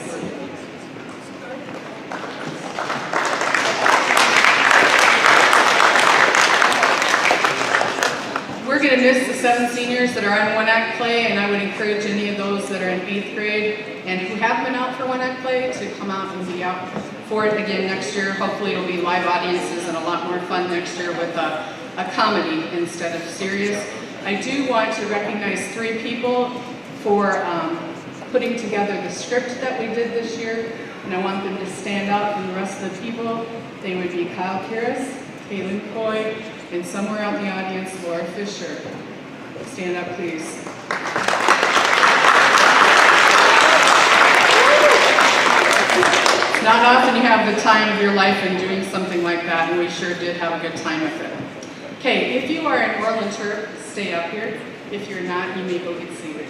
We're going to miss the 7 seniors that are on one-act play, and I would encourage any of those that are in 8th grade and who have been out for one-act play to come out and be out for it again next year. Hopefully it'll be live audiences and a lot more fun next year with a comedy instead of serious. I do want to recognize 3 people for putting together the script that we did this year, and I want them to stand out from the rest of the people. They would be Kyle Curis, Kaylin McCoy, and somewhere out in the audience, Laura Fisher. Stand up, please. It's not often you have the time of your life in doing something like that, and we sure did have a good time with it. Okay, if you are in oral interp, stay up here. If you're not, you may go get seated.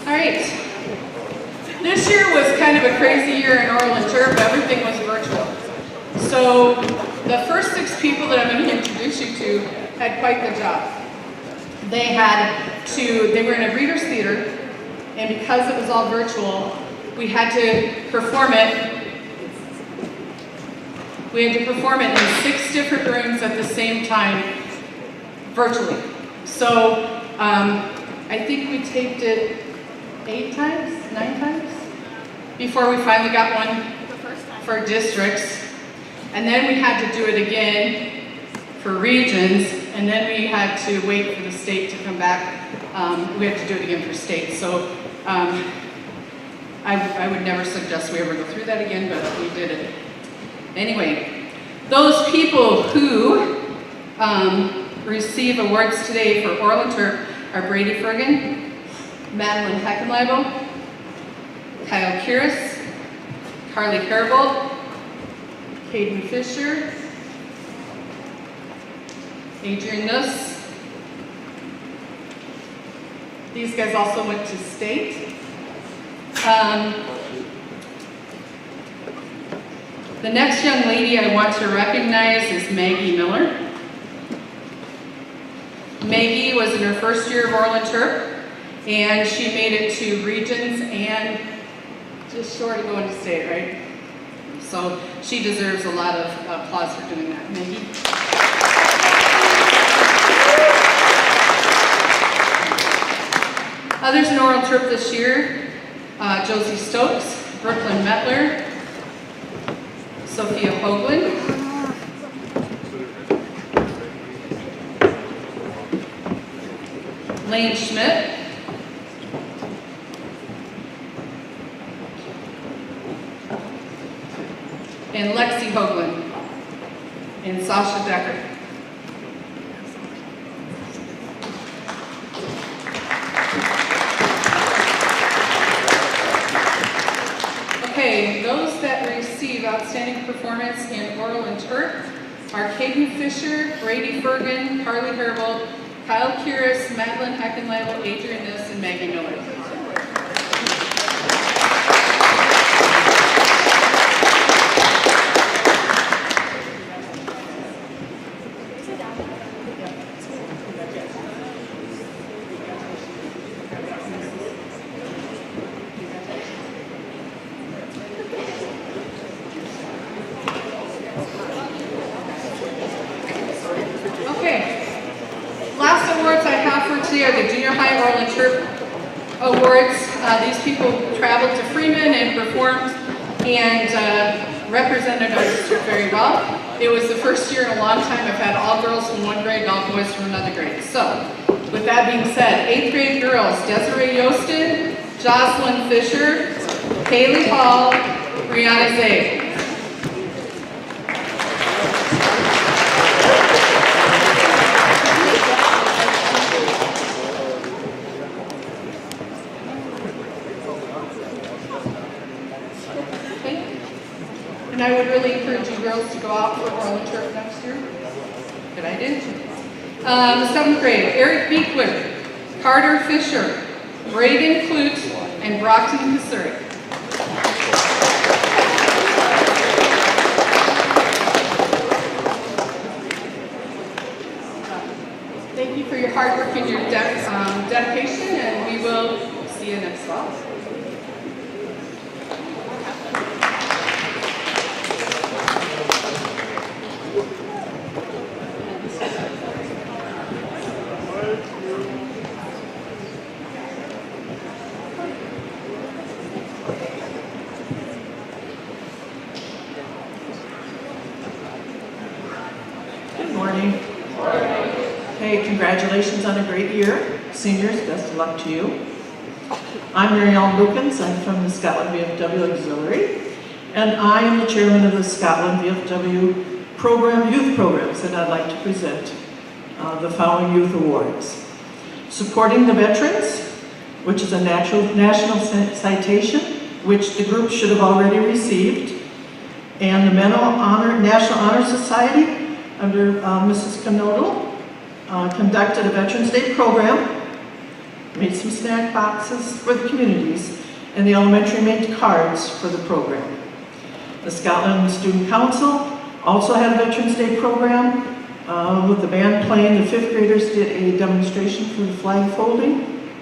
All right. This year was kind of a crazy year in oral interp. Everything was virtual. So the first 6 people that I'm going to introduce you to had quite the job. They were in a reader's theater, and because it was all virtual, we had to perform it. We had to perform it in 6 different rooms at the same time, virtually. So I think we taped it 8 times, 9 times, before we finally got one for districts. And then we had to do it again for regions, and then we had to wait for the state to come back. We had to do it again for state. So I would never suggest we ever go through that again, but we did it. Anyway, those people who receive awards today for oral interp are Brady Fergan, Madeline Heckenleiber, Kyle Curis, Carly Herbold, Caden Fisher, Adrian Nuss. These guys also went to state. The next young lady I want to recognize is Maggie Miller. Maggie was in her first year of oral interp, and she made it to regions and just short of going to state, right? So she deserves a lot of applause for doing that. Maggie? Others in oral interp this year, Josie Stokes, Brooklyn Metler, Sophia Hoagland, Lane Schmidt, and Lexi Hoagland. and Sasha Decker. Okay, those that receive outstanding performance in oral and turf are Caden Fisher, Brady Fergan, Carly Herbold, Kyle Kiris, Madeline Heckenleibel, Adrian Niss, and Maggie Miller. Are the Junior High Oral and Turf Awards. These people traveled to Freeman and performed and represented our district very well. It was the first year in a long time I've had all girls from one grade and all boys from another grade. So, with that being said, 8th grade girls, Desiree Yostin, Jocelyn Fisher, Kaylee Hall, Brianna Zay. And I would really encourage you girls to go out for oral and turf next year. Good idea. 7th grade, Eric Beekler, Carter Fisher, Braden Clute, and Brockton Kasuri. Thank you for your hard work and your dedication, and we will see you next fall. Hey, congratulations on a great year. Seniors, best of luck to you. I'm Mary Ellen Lukens. I'm from the Scotland VFW Auxiliary, and I am the chairman of the Scotland VFW program, youth programs, and I'd like to present the following youth awards. Supporting the Veterans, which is a national citation, which the group should have already received, and the Menno National Honor Society under Mrs. Knodel, conducted a Veterans Day program, made some snack boxes for the communities, and the elementary made cards for the program. The Scotland Student Council also had a Veterans Day program with the band playing. The 5th graders did a demonstration for the flag folding,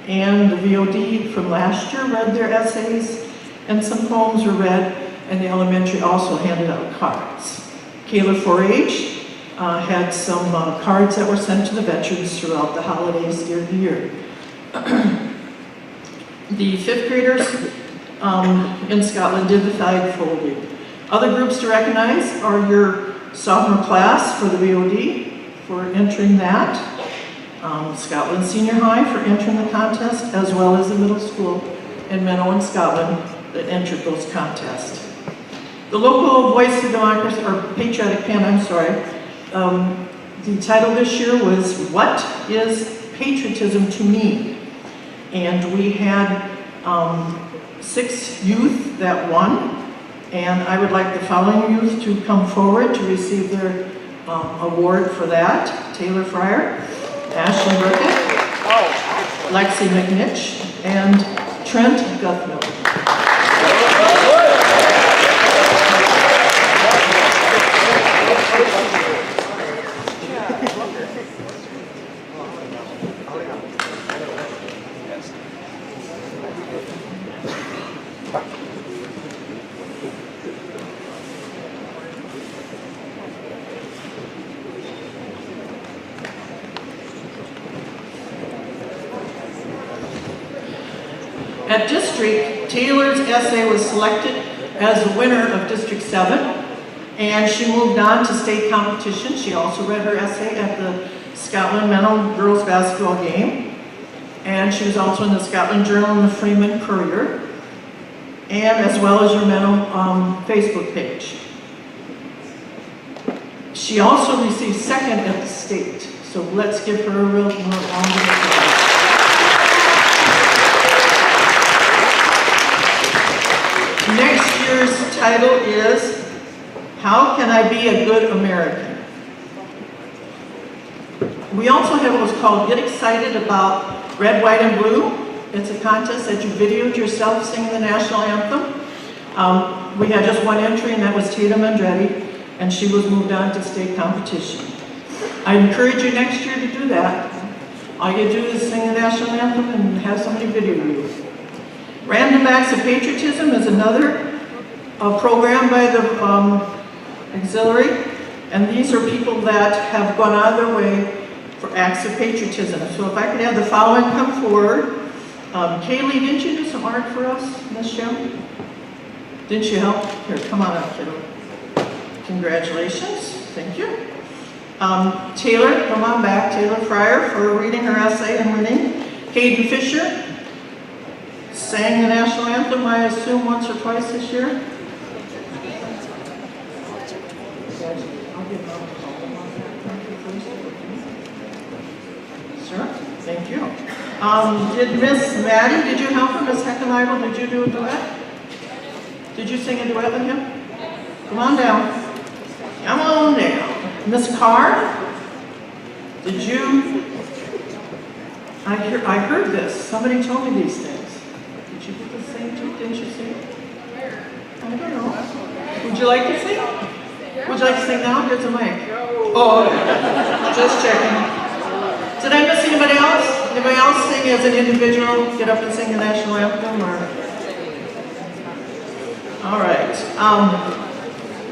and the VOD from last year read their essays, and some poems were read, and the elementary also handed out cards. Kayla 4-H had some cards that were sent to the veterans throughout the holidays during the year. The 5th graders in Scotland did the flag folding. Other groups to recognize are your sophomore class for the VOD, for entering that, Scotland Senior High for entering the contest, as well as the middle school in Menno in Scotland that entered those contests. The local Voice of Democracy, or Patriotic Pen, I'm sorry, the title this year was, What is Patriotism to Me? And we had 6 youth that won, and I would like the following youth to come forward to receive their award for that. Taylor Fryer, Ashley Burkett, Lexi McNitch, and Trent Guthmill. At District, Taylor's essay was selected as the winner of District 7, and she moved on to state competition. She also read her essay at the Scotland Menno girls basketball game, and she was also in the Scotland Journal and the Freeman Courier, and as well as your Menno Facebook page. She also received second at the state. So let's give her a real round of applause. Next year's title is, How Can I Be a Good American? We also have what's called Get Excited About Red, White, and Blue. It's a contest that you videoed yourself singing the national anthem. We had just one entry, and that was Tatum Andretti, and she was moved on to state competition. I encourage you next year to do that. All you do is sing the national anthem and have somebody video you. Random Acts of Patriotism is another program by the auxiliary, and these are people that have gone out of their way for acts of patriotism. So if I could have the following come forward. Kaylee, didn't you do some art for us, Miss Jim? Didn't you help? Here, come on up, kiddo. Congratulations, thank you. Taylor, come on back. Taylor Fryer for reading her essay and winning. Hayden Fisher sang the national anthem, I assume, once or twice this year. Sure, thank you. Did Miss Maddie, did you help him? Miss Heckenheidel, did you do a duet? Did you sing a duet with him? Come on down. Come on down. Miss Carr, did you? I heard this. Somebody told me these things. Did you do the same too? Didn't you sing? I don't know. Would you like to sing? Would you like to sing now? Here's a mic. Oh, okay. Just checking. Did I miss anybody else? Anybody else sing as an individual? Get up and sing the national anthem, or? All right.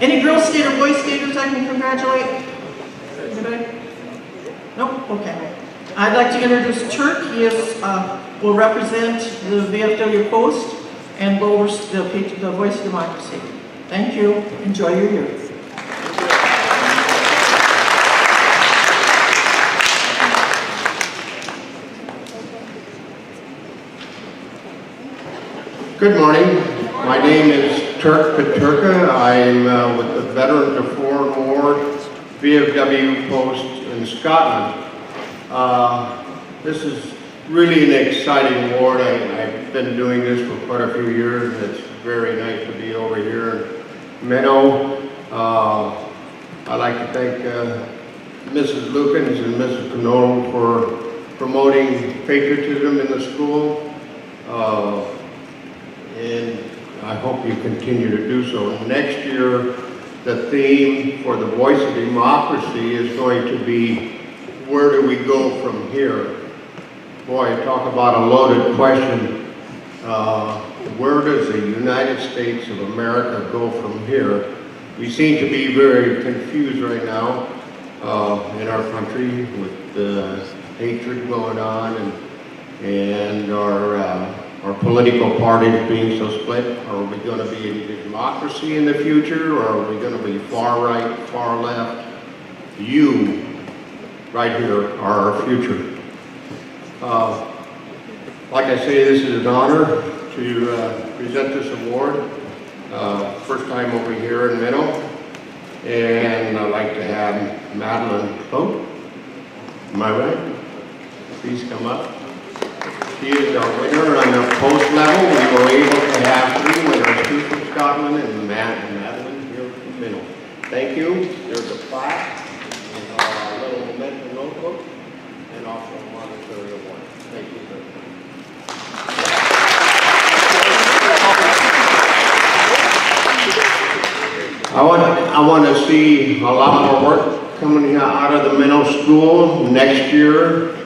Any Girl Skater, Boy Skaters I can congratulate? Anybody? Nope. Okay. I'd like to introduce Turk. He is, will represent the VFW Coast and go over the Voice of Democracy. Thank you. Enjoy your year. Good morning. My name is Turk Paterka. I'm with the Veterans of Foreign War VFW Post in Scotland. This is really an exciting award. I've been doing this for quite a few years, and it's very nice to be over here in Menno. I'd like to thank Mrs. Lukens and Mrs. Knoll for promoting patriotism in the school. And I hope you continue to do so. Next year, the theme for the Voice of Democracy is going to be, where do we go from here? Boy, talk about a loaded question. Where does the United States of America go from here? We seem to be very confused right now in our country with the hatred going on and our political parties being so split. Are we going to be a democracy in the future, or are we going to be far right, far left? You, right here, are our future. Like I say, this is an honor to present this award. First time over here in Menno. And I'd like to have Madeline Pope. Am I right? Please come up. She is our winner on the post level. We were able to have 3 winners, 2 from Scotland and Madeline here from Menno. Thank you. There's a plaque, a little memento notebook, and also a monetary award. Thank you very much. I want to see a lot more work coming out of the Menno School next year.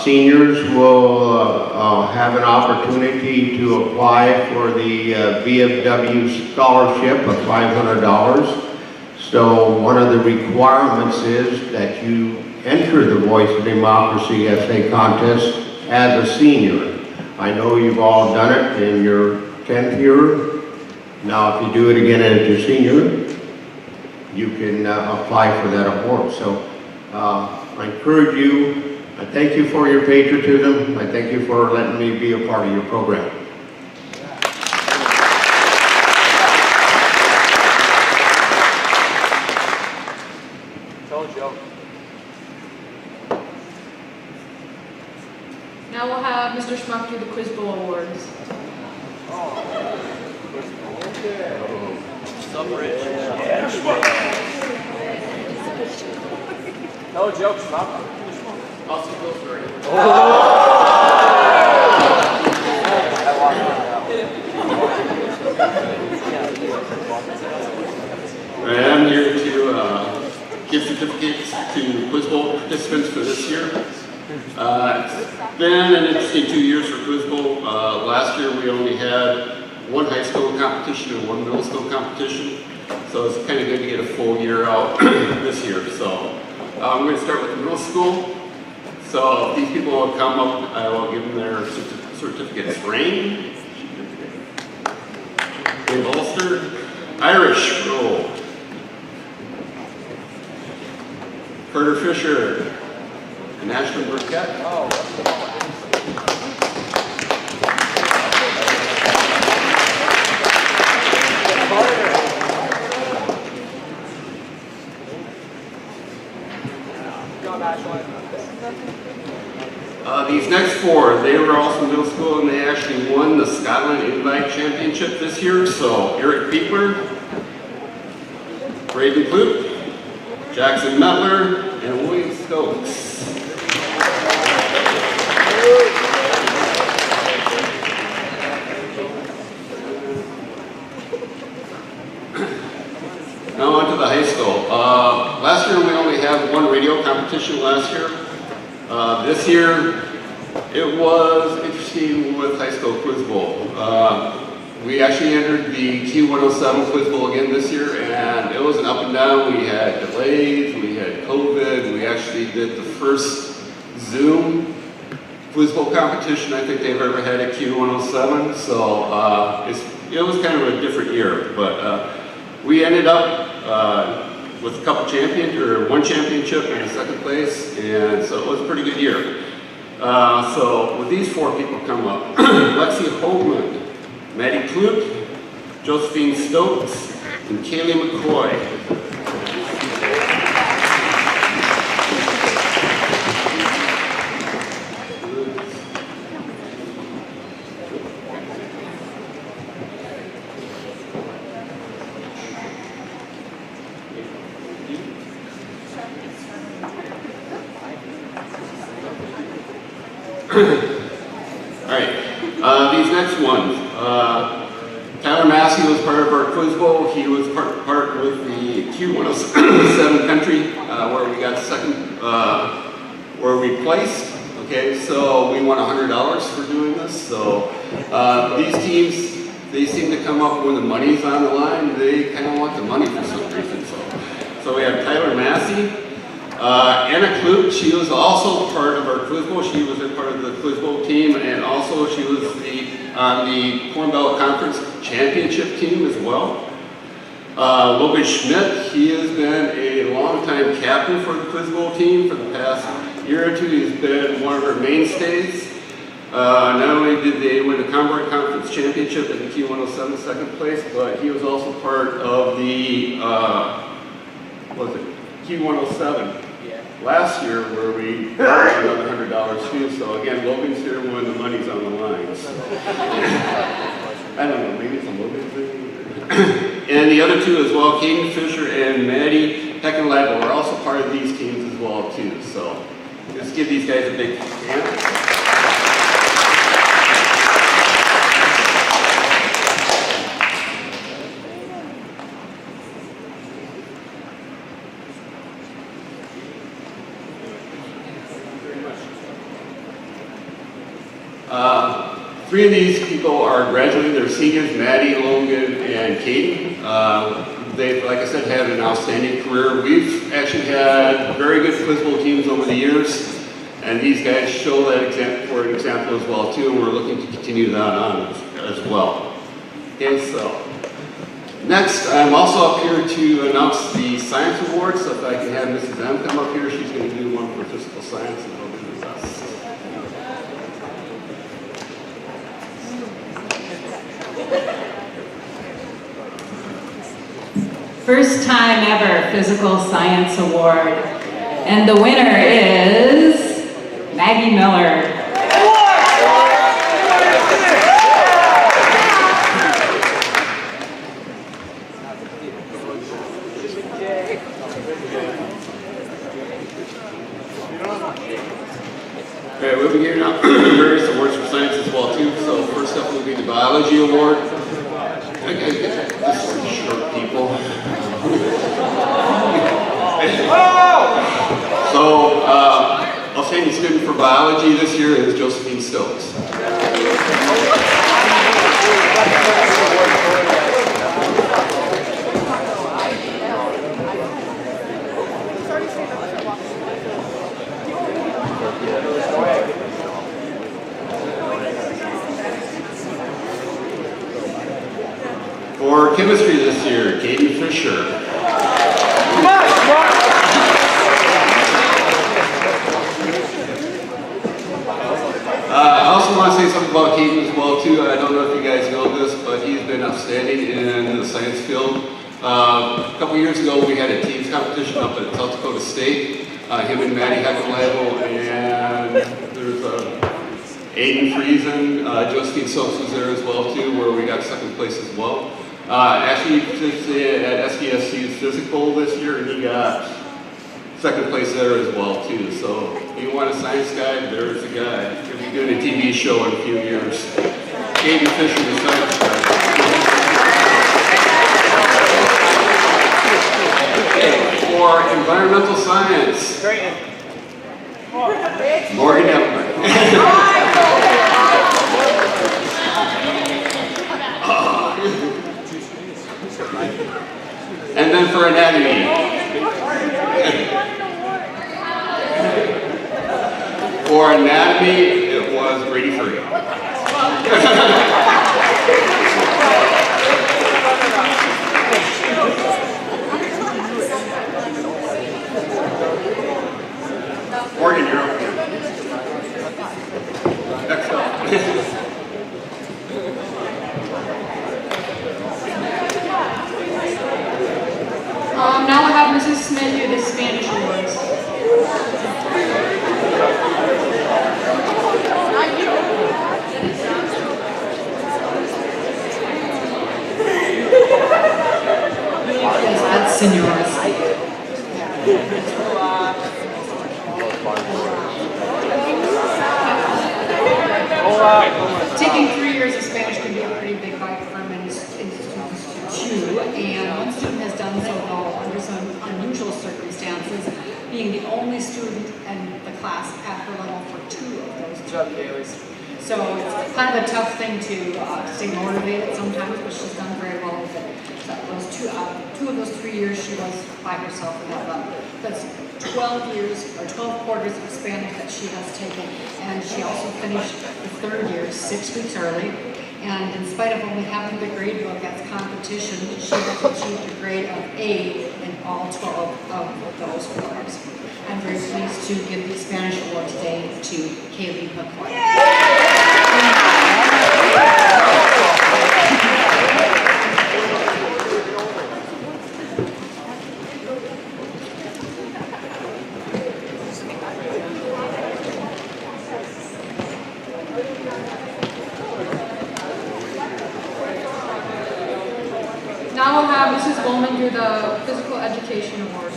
Seniors will have an opportunity to apply for the VFW scholarship of $500. So one of the requirements is that you enter the Voice of Democracy essay contest as a senior. I know you've all done it in your 10th year. Now if you do it again as your senior, you can apply for that award. So I encourage you. I thank you for your patriotism. I thank you for letting me be a part of your program. Schmuck do the Quiz Bowl Awards? No joke, Schmuck. I'm here to give certificates to Quiz Bowl participants for this year. It's been an interesting 2 years for Quiz Bowl. Last year we only had one high school competition and one middle school competition. So it's kind of good to get a full year out this year. So I'm going to start with the middle school. So if these people will come up, I will give them their certificates. Rain, Ulster, Irish roll. Carter Fisher, and Ashton Burkett. These next four, they were also middle school and they actually won the Scotland Invite Championship this year. So Eric Piekler, Braden Kloop, Jackson Metler, and William Stokes. Now on to the high school. Last year we only had one radio competition last year. This year it was interesting with high school quiz bowl. We actually entered the Q107 quiz bowl again this year, and it was an up and down. We had delays, we had COVID. We actually did the first Zoom quiz bowl competition I think they've ever had at Q107. So it was kind of a different year, but we ended up with a couple one championship and a second place, and so it was a pretty good year. So with these four people come up, Lexi Hoagland, Maddie Kloop, Josephine Stokes, and Kaylee McCoy. These next ones. Tyler Massey was part of our quiz bowl. He was part with the Q107 country where we got second, where we placed. Okay, so we won $100 for doing this. So these teams, they seem to come up when the money's on the line. They kind of want the money for some reason. So we have Tyler Massey. Anna Kloop, she was also part of our quiz bowl. She was a part of the quiz bowl team, and also she was on the Corn Belt Conference championship team as well. Logan Schmidt, he has been a longtime captain for the quiz bowl team for the past year or two. He's been one of our mainstays. Not only did they win the Concord Conference championship in the Q107 second place, but he was also part of the Q107 last year where we got another $100 too. So again, Logan's here when the money's on the line. So. I don't know, maybe it's a Logan thing. And the other two as well, Kaden Fisher and Maddie Heckenlad, were also part of these teams as well too. So let's give these guys a big hand. Three of these people are graduating. They're seniors, Maddie, Logan, and Kaden. They've, like I said, had an outstanding career. We've actually had very good quiz bowl teams over the years, and these guys show that for an example as well too, and we're looking to continue that on as well. Okay, so next, I'm also up here to announce the Science Awards, so if I can have Mrs. M come up here, she's going to do one for physical science and I'll do the rest. First time ever Physical Science Award. And the winner is Maggie Miller. Biology Award. This is short people. So, outstanding student for biology this year is Josephine Stokes. For chemistry this year, Katie Fisher. I also want to say something about Caden as well too. I don't know if you guys know this, but he's been outstanding in the science field. A couple years ago, we had a teams competition up at South Dakota State. Him and Maddie Heckenleibel, and there's Aiden Friesen, Josephine Stokes was there as well too, where we got second place as well. Actually, at SDSU's physical this year, and he got second place there as well too. So if you want a science guy, there's the guy. He'll be doing a TV show in a few years. Katie Fisher, the science guy. Okay, for environmental science, Morgan Epler. And then for anatomy. For anatomy, it was Brady Furry. Morgan, you're up here. Next up. Now we'll have Mrs. Smith do the Spanish awards. Yes, that's seniors. Taking 3 years of Spanish can be a pretty big bite for many students to chew, and one student has done so well under some unusual circumstances, being the only student in the class at her level for 2 of those 2 years. So it's kind of a tough thing to stay motivated sometimes, but she's done very well with it. So those 2 of those 3 years she was by herself at that level. That's 12 years or 12 quarters of Spanish that she has taken, and she also finished the 3rd year 6 weeks early. And in spite of only having the grade book as competition, she has achieved a grade of A in all 12 of those quarters. I'm very pleased to give the Spanish award today to Kaylee McCoy. Now we'll have Mrs. Bowman do the Physical Education Award.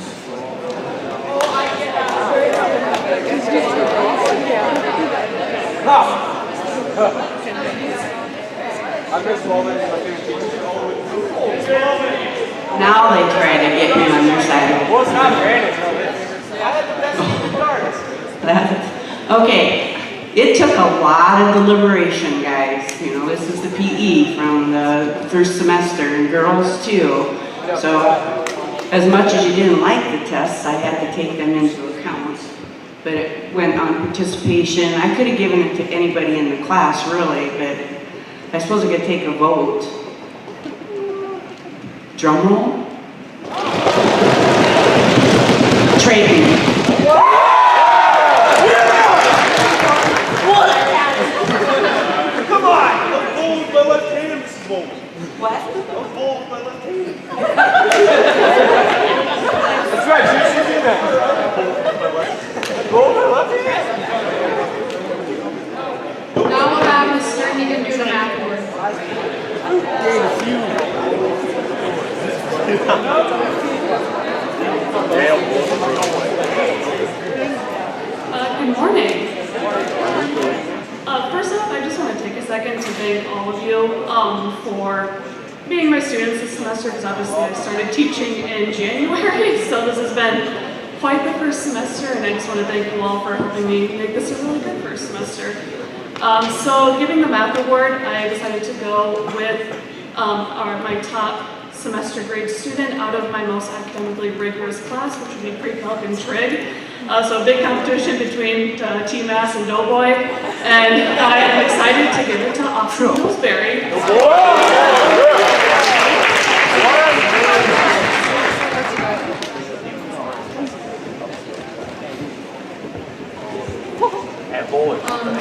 Now they try to get me on their side. Well, it's not Brandon. Okay, it took a lot of deliberation, guys. You know, this is the PE from the first semester, and girls too. So, as much as you didn't like the tests, I had to take them into account. But it went on participation. I could have given it to anybody in the class, really, but I suppose I could take a vote. Drum roll. Trading. Come on! I'm bold by left hand, Mrs. Bowman. What? I'm bold by left hand. That's right, she did that. Bold by left hand. Now we'll have Mr. Negan do the math award. Good morning. First off, I just want to take a second to thank thank all of you for being my students this semester, because obviously I started teaching in January, so this has been quite the first semester, and I just want to thank you all for helping me make this a really good first semester. So giving the math award, I decided to go with my top semester grade student out of my most academically rigorous class, which would be pre-calc and trig. So a big competition between T-Mass and Doughboy, and I am excited to give it to Austin Pillsbury.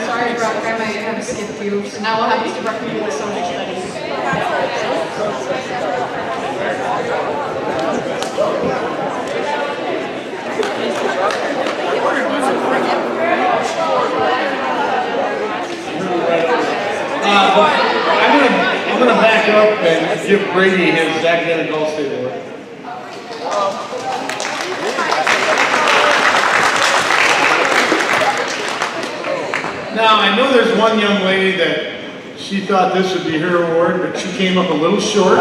Sorry, Brock, I might have skipped you, so now we'll have Mr. Bruckner do the social studies. I'm gonna back up and give Brady his academic all-state award. Now, I know there's one young lady that she thought this would be her award, but she came up a little short.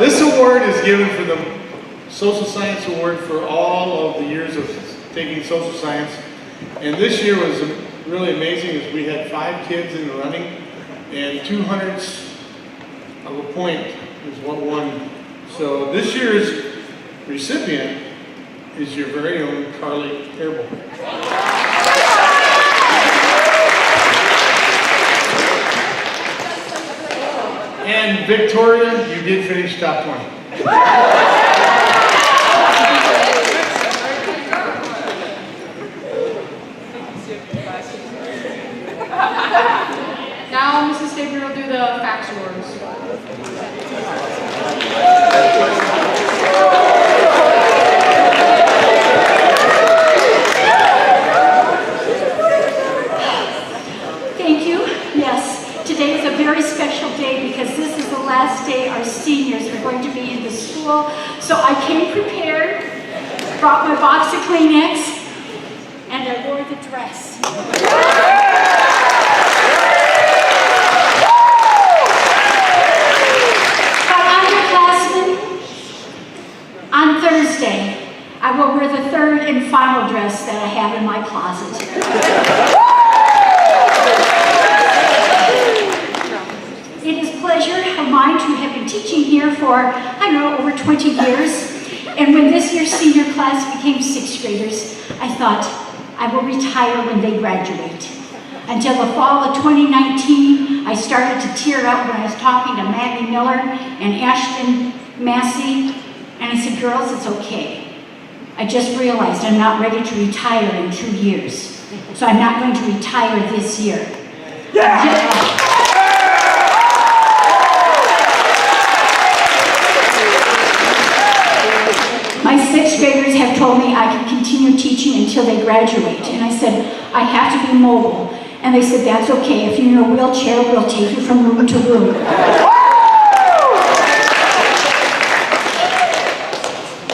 This award is given for the Social Science Award for all of the years of taking social science. And this year was really amazing as we had 5 kids in the running, and 2/100ths of a point is what won. So this year's recipient is your very own Carly Airborne. And Victoria, you did finish top 20. Now Mrs. Stabler will do the facts awards. Thank you. Yes, today is a very special day because this is the last day our seniors are going to be in the school. So I came prepared, brought my box of Kleenex, and I wore the dress. But underclassmen, on Thursday, I will wear the 3rd and final dress that I have in my closet. It is a pleasure of mine to have been teaching here for, I don't know, over 20 years. And when this year's senior class became 6th graders, I thought, I will retire when they graduate. Until the fall of 2019, I started to tear up when I was talking to Maggie Miller and Ashton Massey, and I said, girls, it's okay. I just realized I'm not ready to retire in 2 years. So I'm not going to retire this year. My 6th graders have told me I can continue teaching until they graduate. And I said, I have to be mobile. And they said, that's okay. If you're in a wheelchair, we'll take you from room to room.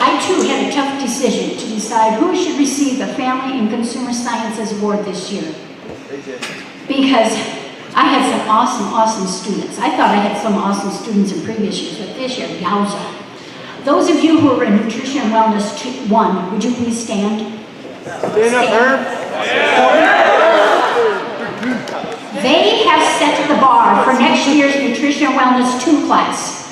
I too had a tough decision to decide who should receive the Family and Consumer Sciences Award this year. Because I had some awesome students. I thought I had some awesome students in previous years, but this year, yowza. Those of you who are in Nutrition and Wellness 1, would you please stand? Stand up, Herb. They have set the bar for next year's Nutrition and Wellness 2 class.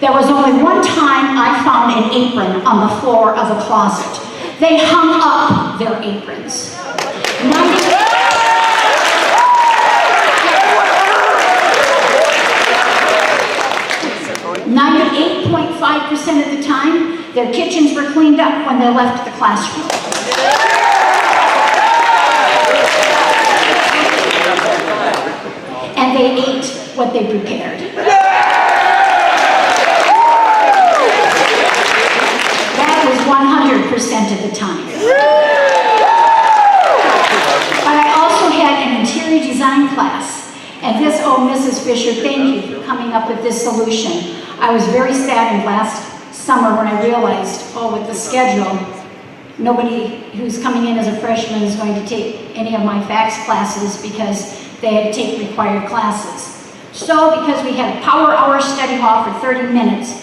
There was only one time I found an apron on the floor of a closet. They hung up their aprons. 98.5% of the time, their kitchens were cleaned up when they left the classroom. And they ate what they prepared. That was 100% of the time. But I also had an interior design class. And this, oh, Mrs. Fisher, thank you for coming up with this solution. I was very saddened last summer when I realized, oh, with the schedule, Nobody who's coming in as a freshman is going to take any of my FACS classes because they had to take required classes. So because we had a power hour study hall for 30 minutes,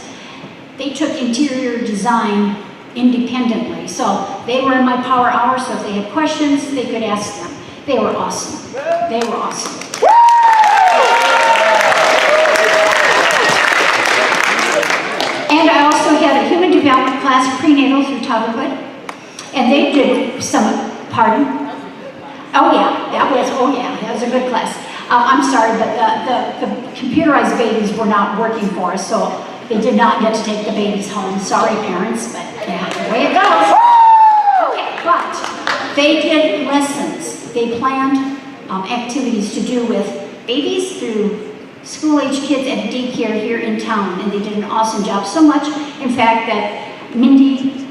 they took interior design independently. So they were in my power hour, so if they had questions, they could ask them. They were awesome. They were awesome. And I also had a human development class, prenatal through toddlerhood. And they did some, pardon? Oh yeah, that was a good class. I'm sorry, but the computerized babies were not working for us, so they did not get to take the babies home. Sorry, parents, but yeah, the way it goes. Okay, but they did lessons. They planned activities to do with babies through school-age kids at a daycare here in town, and they did an awesome job. So much, in fact, that Mindy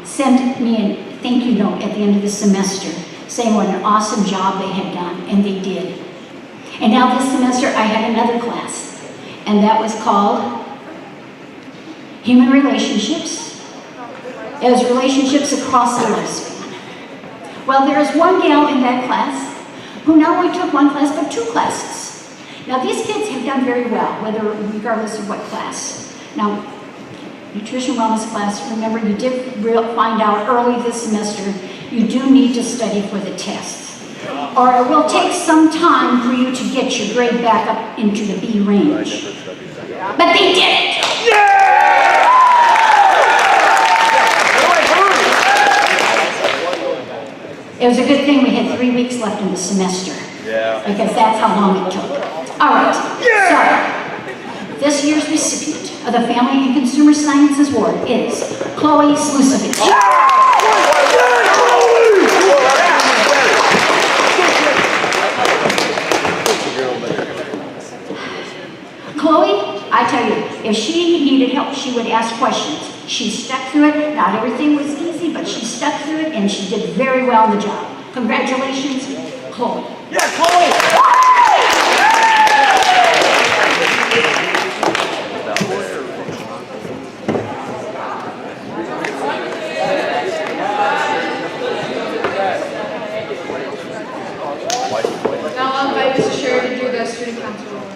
sent me a thank you note at the end of the semester saying what an awesome job they had done, and they did. And now this semester I had another class, and that was called Human Relationships. It was relationships across the lifespan. Well, there is one gal in that class who not only took one class, but 2 classes. Now these kids have done very well, regardless of what class. Now, nutrition wellness class, remember you did find out early this semester, you do need to study for the tests. Or it will take some time for you to get your grade back up into the B range. But they did it! It was a good thing we had 3 weeks left in the semester. Because that's how long it took. All right, so this year's recipient of the Family and Consumer Sciences Award is Chloe Slusevich. Chloe, I tell you, if she needed help, she would ask questions. She stuck through it. Not everything was easy, but she stuck through it, and she did very well in the job. Congratulations, Chloe. Yeah, Chloe! Now I'll invite Mrs. Sherry to do the student council awards.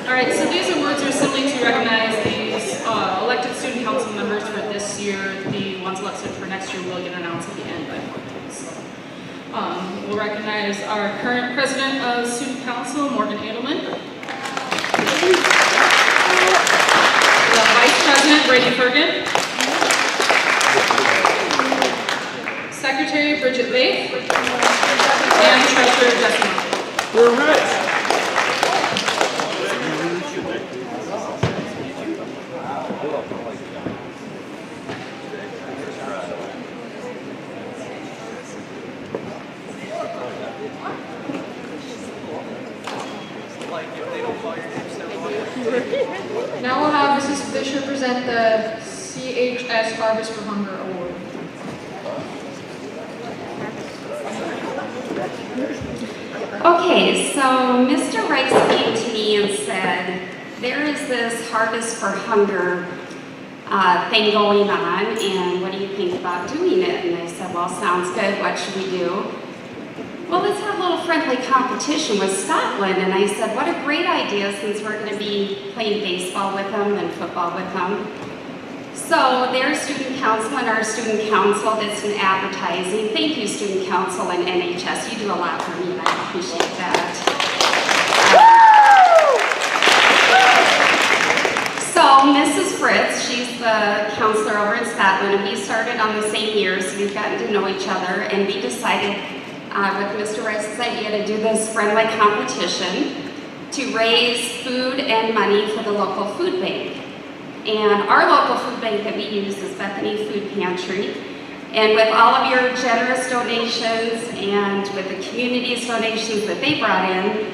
All right, so these awards are simply to recognize these elected student council members for this year. The ones elected for next year will get announced at the end by Morgan. So, we'll recognize our current president of student council, Morgan Edelman. The vice president, Brady Fergan. Secretary, Bridget Baith. And treasurer, Jesse Murphy. We're rich. Now we'll have Mrs. Fisher present the CHS Harvest for Hunger Award. Okay, so Mr. Rice came to me and said, there is this Harvest for Hunger thing going on, and what do you think about doing it? And I said, well, sounds good, what should we do? Well, let's have a little friendly competition with Scotland. And I said, what a great idea, since we're going to be playing baseball with them and football with them. So their student council and our student council did some advertising. Thank you, student council and NHS. You do a lot for me, and I appreciate that. So Mrs. Fritz, she's the counselor over in Scotland, and we started on the same year, so we've gotten to know each other, and we decided with Mr. Rice's idea to do this friendly competition to raise food and money for the local food bank. And our local food bank that we use is Bethany Food Pantry. And with all of your generous donations and with the community's donations that they brought in,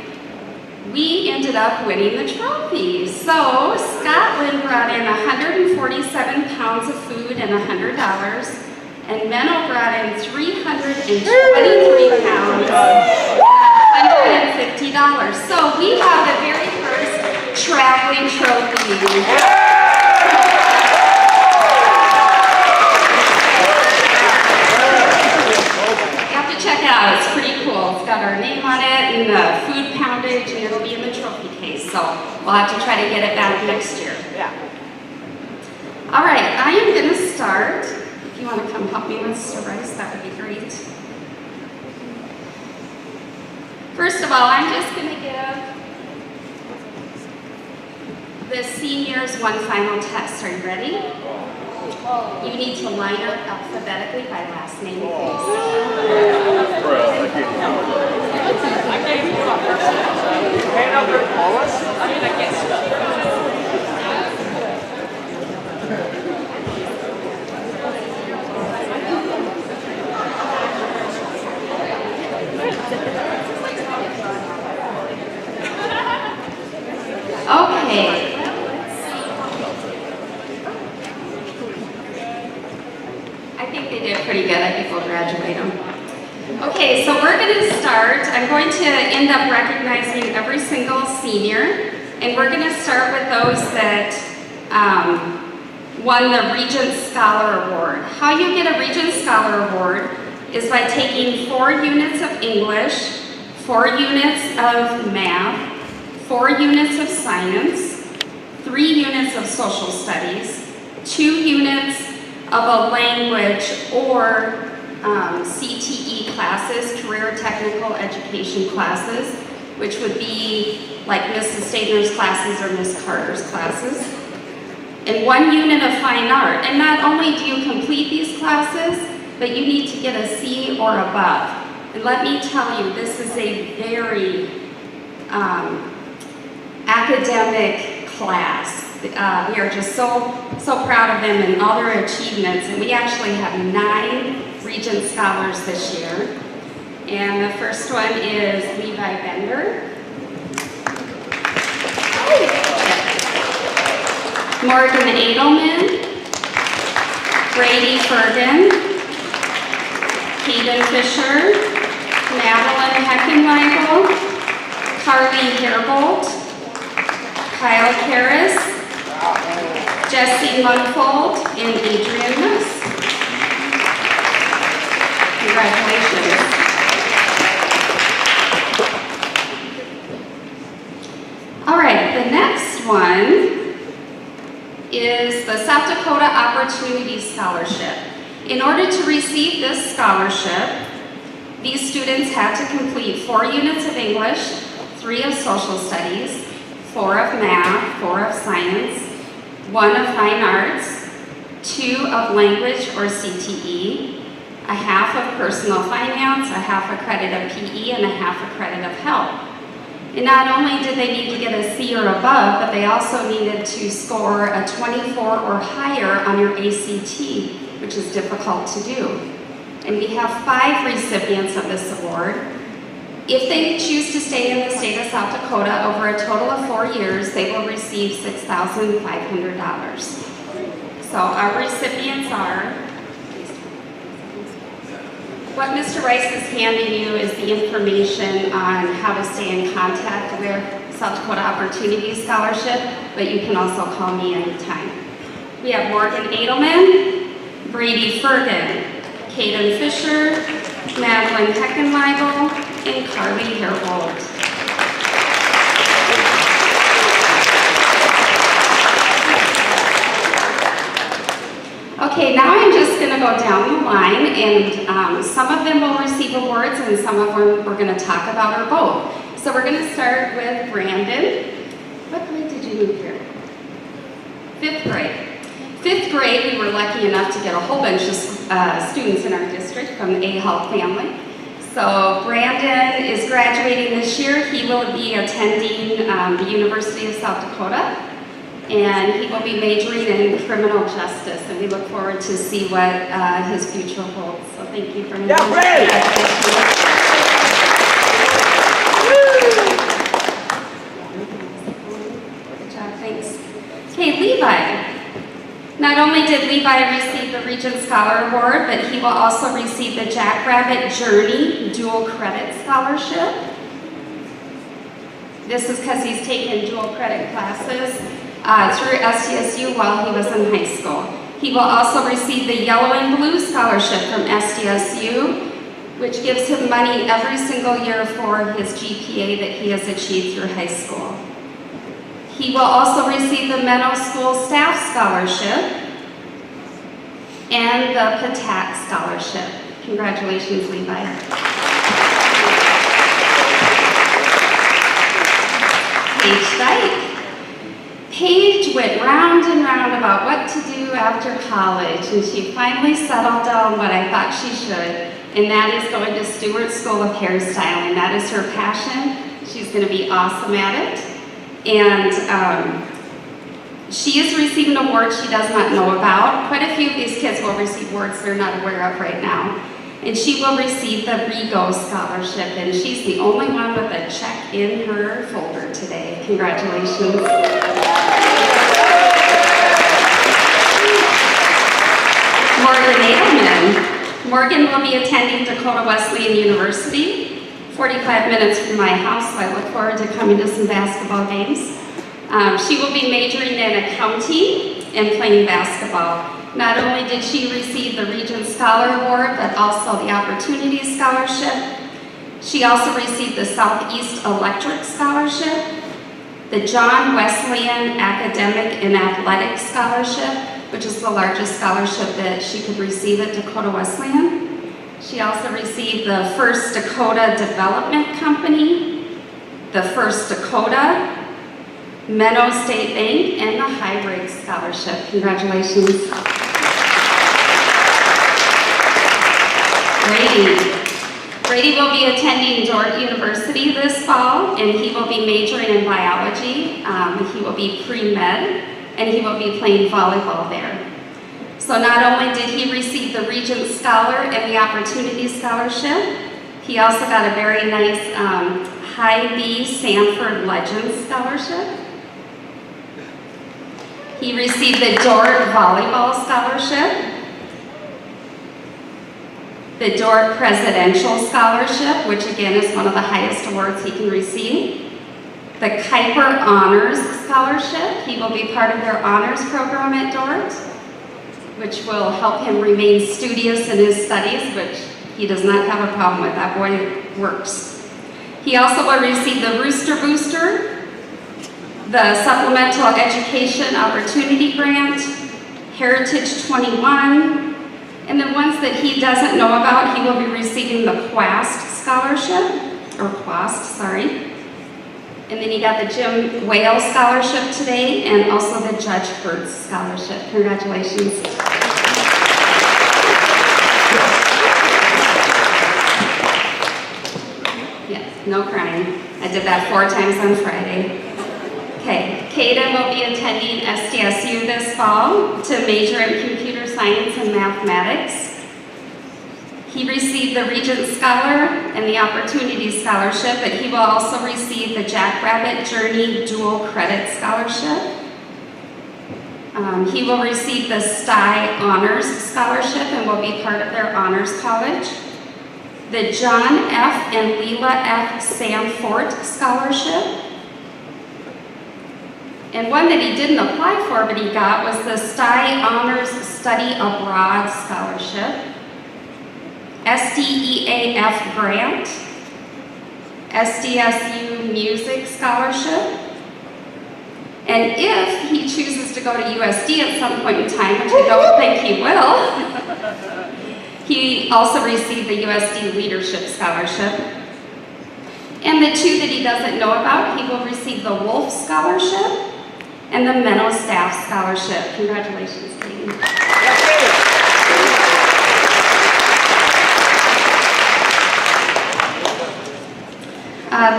we ended up winning the trophy. So Scotland brought in 147 pounds of food and $100. And Menno brought in 323 pounds, $150. So we have the very first traveling trophy. Check it out, it's pretty cool. It's got our name on it and the food poundage, and it'll be in the trophy case. So we'll have to try to get it back next year. Yeah. All right, I am going to start. If you want to come help me, Mr. Rice, that would be great. First of all, I'm just going to give the seniors one final test. Are you ready? You need to line up alphabetically by last name, please. Okay. I think they did pretty good. I think we'll graduate them. Okay, so we're going to start. I'm going to end up recognizing every single senior, and we're going to start with those that won the Regent Scholar Award. How you get a Regent Scholar Award is by taking 4 units of English, 4 units of math, 4 units of science, 3 units of social studies, 2 units of a language or CTE classes, career technical education classes, which would be like Mrs. Stadner's classes or Miss Carter's classes, and 1 unit of fine art. And not only do you complete these classes, but you need to get a C or above. And let me tell you, this is a very academic class. We are just so proud of them and all their achievements. And we actually have 9 Regent Scholars this year. And the first one is Levi Bender. Morgan Edelman. Brady Fergan. Hayden Fisher. Madeline Heckenweigel. Carly Herbold. Kyle Harris. Jesse Mugfold, and Adrian Nuss. Congratulations. All right, the next one is the South Dakota Opportunity Scholarship. In order to receive this scholarship, these students had to complete 4 units of English, 3 of social studies, 4 of math, 4 of science, 1 of fine arts, 2 of language or CTE, a half of personal finance, a half a credit of PE, and a half a credit of health. And not only did they need to get a C or above, but they also needed to score a 24 or higher on your ACT, which is difficult to do. And we have 5 recipients of this award. If they choose to stay in the state of South Dakota over a total of 4 years, they will receive $6,500. So our recipients are, what Mr. Rice is handing you is the information on how to stay in contact with South Dakota Opportunity Scholarship, but you can also call me anytime. We have Morgan Edelman, Brady Fergan, Caden Fisher, Madeline Heckenweigel, and Carly Herbold. Okay, now I'm just going to go down the line, and some of them will receive awards, and some of them we're going to talk about, or both. So we're going to start with Brandon. What grade did you move here? 5th grade. 5th grade, we were lucky enough to get a whole bunch of students in our district from the A-Hall family. So Brandon is graduating this year. He will be attending the University of South Dakota, and he will be majoring in criminal justice, and we look forward to see what his future holds. So thank you for Yeah, Brandon! Good job, thanks. Okay, Levi. Not only did Levi receive the Regent Scholar Award, but he will also receive the Jackrabbit Journey Dual Credit Scholarship. This is because he's taken dual credit classes through SDSU while he was in high school. He will also receive the Yellow and Blue Scholarship from SDSU, which gives him money every single year for his GPA that he has achieved through high school. He will also receive the Menno School Staff Scholarship and the Patak Scholarship. Congratulations, Levi. Paige Dyke. Paige went round and round about what to do after college, and she finally settled on what I thought she should, and that is going to Stewart School of Hairstyling. That is her passion. She's going to be awesome at it. And she is receiving awards she does not know about. Quite a few of these kids will receive awards they're not aware of right now. And she will receive the Rego Scholarship, and she's the only one with a check in her folder today. Congratulations. Morgan Edelman. Morgan will be attending Dakota Wesleyan University, 45 minutes from my house, so I look forward to coming to some basketball games. She will be majoring in accounting and playing basketball. Not only did she receive the Regent Scholar Award, but also the Opportunity Scholarship. She also received the Southeast Electric Scholarship, the John Wesleyan Academic and Athletic Scholarship, which is the largest scholarship that she could receive at Dakota Wesleyan. She also received the First Dakota Development Company, the First Dakota, Menno State Bank, and the Hybrid Scholarship. Congratulations. Brady will be attending Dordt University this fall, and he will be majoring in biology. He will be pre-med, and he will be playing volleyball there. So not only did he receive the Regent Scholar and the Opportunity Scholarship, he also got a very nice High B Sanford Legends Scholarship. He received the Dordt Volleyball Scholarship, the Dordt Presidential Scholarship, which again is one of the highest awards he can receive, the Kuiper Honors Scholarship. He will be part of their honors program at Dordt, which will help him remain studious in his studies, which he does not have a problem with. That boy works. He also will receive the Rooster Booster, the Supplemental Education Opportunity Grant, Heritage 21, and the ones that he doesn't know about, he will be receiving the Quast Scholarship, or Quast, sorry. And then he got the Jim Whale Scholarship today, and also the Judge Hertz Scholarship. Congratulations. Yes, no crying. I did that 4 times on Friday. Okay, Kaden will be attending SDSU this fall to major in computer science and mathematics. He received the Regent Scholar and the Opportunity Scholarship, but he will also receive the Jackrabbit Journey Dual Credit Scholarship. He will receive the Stye Honors Scholarship and will be part of their honors college. The John F. and Leela F. Samfort Scholarship. And one that he didn't apply for, but he got, was the Stye Honors Study Abroad Scholarship, SDEAF Grant, SDSU Music Scholarship, and if he chooses to go to USD at some point in time, which I don't think he will, he also received the USD Leadership Scholarship. And the 2 that he doesn't know about, he will receive the Wolf Scholarship and the Menno Staff Scholarship. Congratulations, Katie.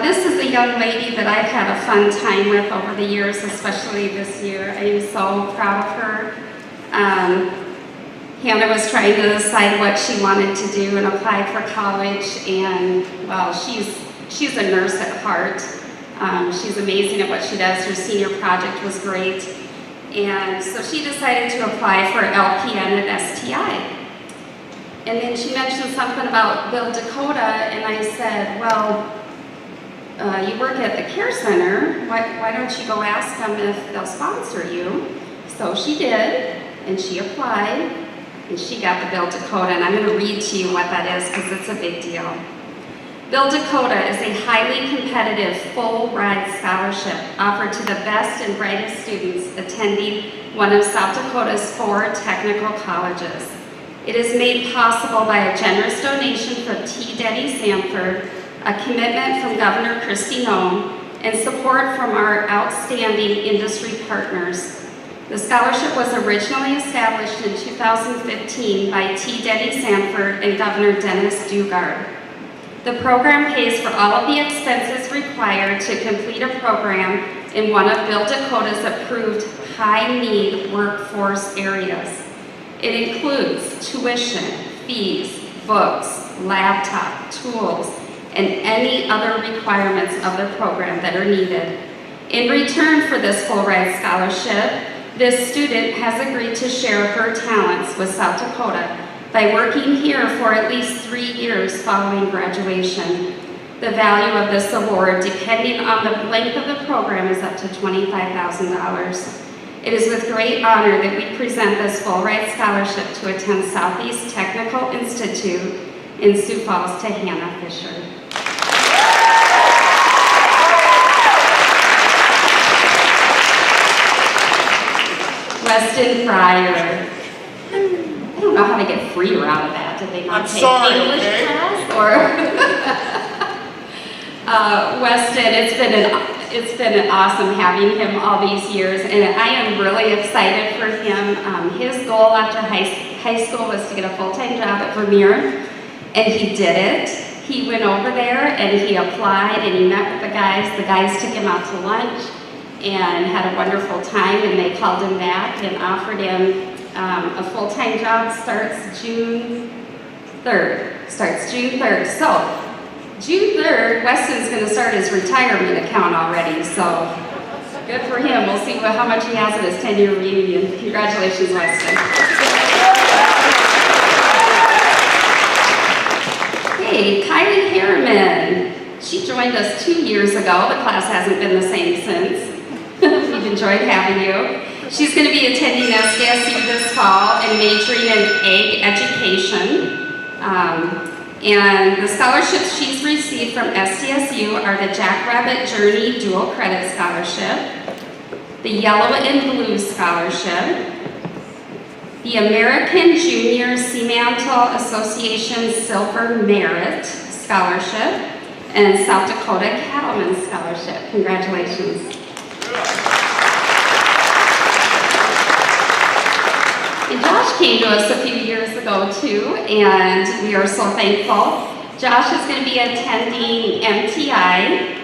This is a young lady that I've had a fun time with over the years, especially this year. I am so proud of her. Hannah was trying to decide what she wanted to do and apply for college, and well, she's a nurse at heart. She's amazing at what she does. Her senior project was great. And so she decided to apply for LPN at STI. And then she mentioned something about Build Dakota, and I said, well, you work at the care center, why don't you go ask them if they'll sponsor you? So she did, and she applied, and she got the Build Dakota, and I'm going to read to you what that is because it's a big deal. Build Dakota is a highly competitive full-ride scholarship offered to the best and brightest students attending one of South Dakota's 4 technical colleges. It is made possible by a generous donation from T. Denny Sanford, a commitment from Governor Kristi Noem, and support from our outstanding industry partners. The scholarship was originally established in 2015 by T. Denny Sanford and Governor Dennis Dugard. The program pays for all of the expenses required to complete a program in one of Build Dakota's approved high-need workforce areas. It includes tuition, fees, books, laptop, tools, and any other requirements of the program that are needed. In return for this full-ride scholarship, this student has agreed to share her talents with South Dakota by working here for at least 3 years following graduation. The value of this award, depending on the length of the program, is up to $25,000. It is with great honor that we present this full-ride scholarship to attend Southeast Technical Institute in Sioux Falls to Hannah Fisher. Weston Fryer. I don't know how to get freer out of that. Did they not take English class? Or Weston, it's been awesome having him all these years, and I am really excited for him. His goal after high school was to get a full-time job at Vermeer, and he did it. He went over there and he applied and he met with the guys. The guys took him out to lunch and had a wonderful time, and they called him back and offered him a full-time job. Starts June 3rd. So June 3rd, Weston's going to start his retirement account already, so good for him. We'll see how much he has at his 10-year reunion. Congratulations, Weston. Hey, Kylie Harriman. She joined us 2 years ago. The class hasn't been the same since. We've enjoyed having you. She's going to be attending SDSU this fall and majoring in egg education. And the scholarships she's received from SDSU are the Jackrabbit Journey Dual Credit Scholarship, the Yellow and Blue Scholarship, the American Junior Seamantle Association Silver Merit Scholarship, and South Dakota Cattleman Scholarship. Congratulations. And Josh came to us a few years ago too, and we are so thankful. Josh is going to be attending MTI.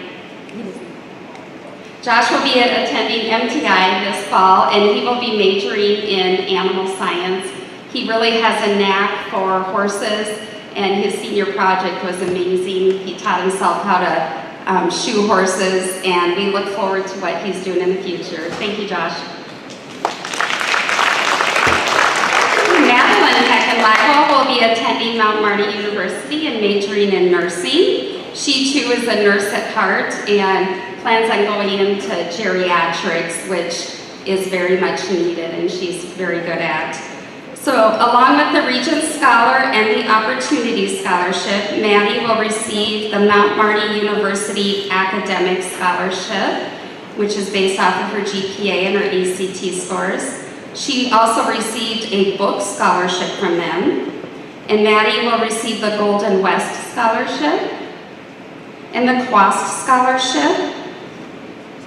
Josh will be attending MTI this fall, and he will be majoring in animal science. He really has a knack for horses, and his senior project was amazing. He taught himself how to shoe horses, and we look forward to what he's doing in the future. Thank you, Josh. Madeline Heckenlagel will be attending Mount Marty University and majoring in nursing. She too is a nurse at heart and plans on going into geriatrics, which is very much needed and she's very good at. So along with the Regents Scholar and the Opportunity Scholarship, Maddie will receive the Mount Marty University Academic Scholarship, which is based off of her GPA and her ACT scores. She also received a book scholarship from them, and Maddie will receive the Golden West Scholarship, and the Quast Scholarship,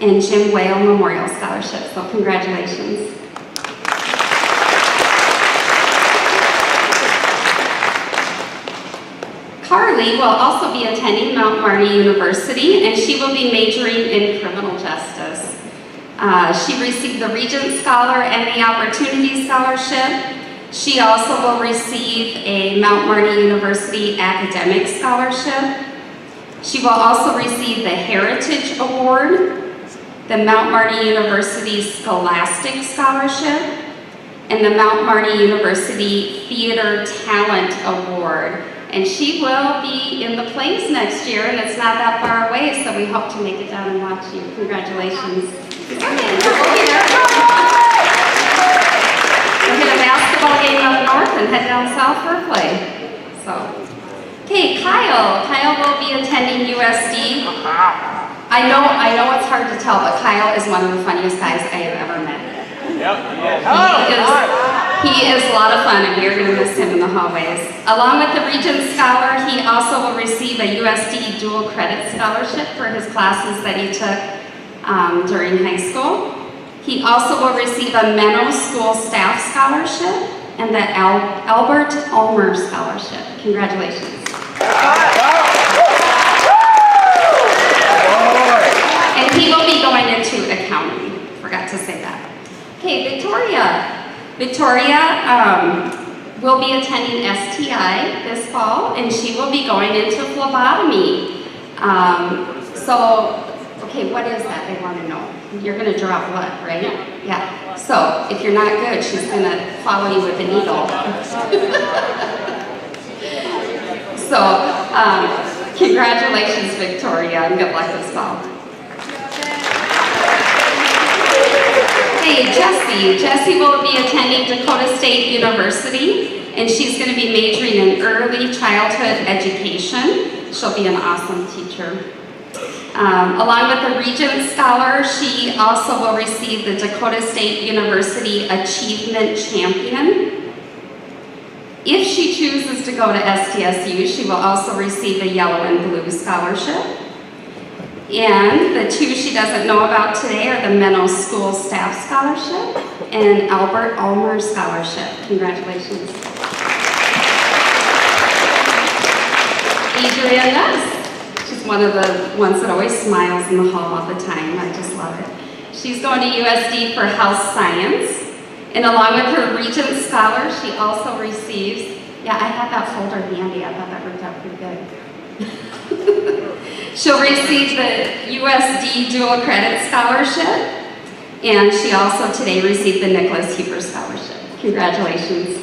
and Jim Whale Memorial Scholarship, so congratulations. Carly will also be attending Mount Marty University, and she will be majoring in criminal justice. She received the Regents Scholar and the Opportunity Scholarship. She also will receive a Mount Marty University Academic Scholarship. She will also receive the Heritage Award, the Mount Marty University Scholastic Scholarship, and the Mount Marty University Theater Talent Award. And she will be in the plays next year, and it's not that far away, so we hope to make it down and watch you. Congratulations. We'll hit a basketball game up north and head down south for a play. So, okay, Kyle. Kyle will be attending USD. I know it's hard to tell, but Kyle is one of the funniest guys I have ever met. He is a lot of fun, and we are going to miss him in the hallways. Along with the Regents Scholar, he also will receive a USD dual credit scholarship for his classes that he took during high school. He also will receive a Menno School Staff Scholarship and the Albert Ulmer Scholarship. Congratulations. And he will be going into accounting. Forgot to say that. Okay, Victoria. Victoria will be attending STI this fall, and she will be going into phlebotomy. Okay, what is that? They want to know. You're going to draw blood, right? Yeah. So, if you're not good, she's going to follow you with a needle. So, congratulations, Victoria, and good luck this fall. Hey, Jessie. Jessie will be attending Dakota State University, and she's going to be majoring in early childhood education. She'll be an awesome teacher. Along with the Regents Scholar, she also will receive the Dakota State University Achievement Champion. If she chooses to go to SDSU, she will also receive a Yellow and Blue Scholarship. And the two she doesn't know about today are the Menno School Staff Scholarship and Albert Ulmer Scholarship. Congratulations. Adrienne Nuss. She's one of the ones that always smiles in the hall all the time. I just love it. She's going to USD for Health Science. And along with her Regent Scholar, she also receives, yeah, I had that folder handy. I thought that worked out pretty good. She'll receive the USD Dual Credit Scholarship. And she also today received the Nicholas Huber Scholarship. Congratulations.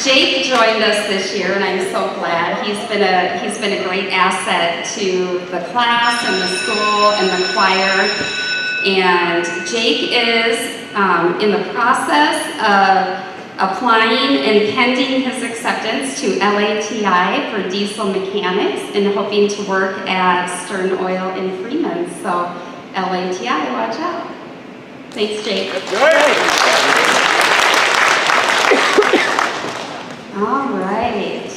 Jake joined us this year, and I'm so glad. He's been a great asset to the class and the school and the choir. And Jake is in the process of applying and pending his acceptance to LATI for diesel mechanics and hoping to work at Stern Oil in Freeman. So LATI, watch out. Thanks, Jake. All right.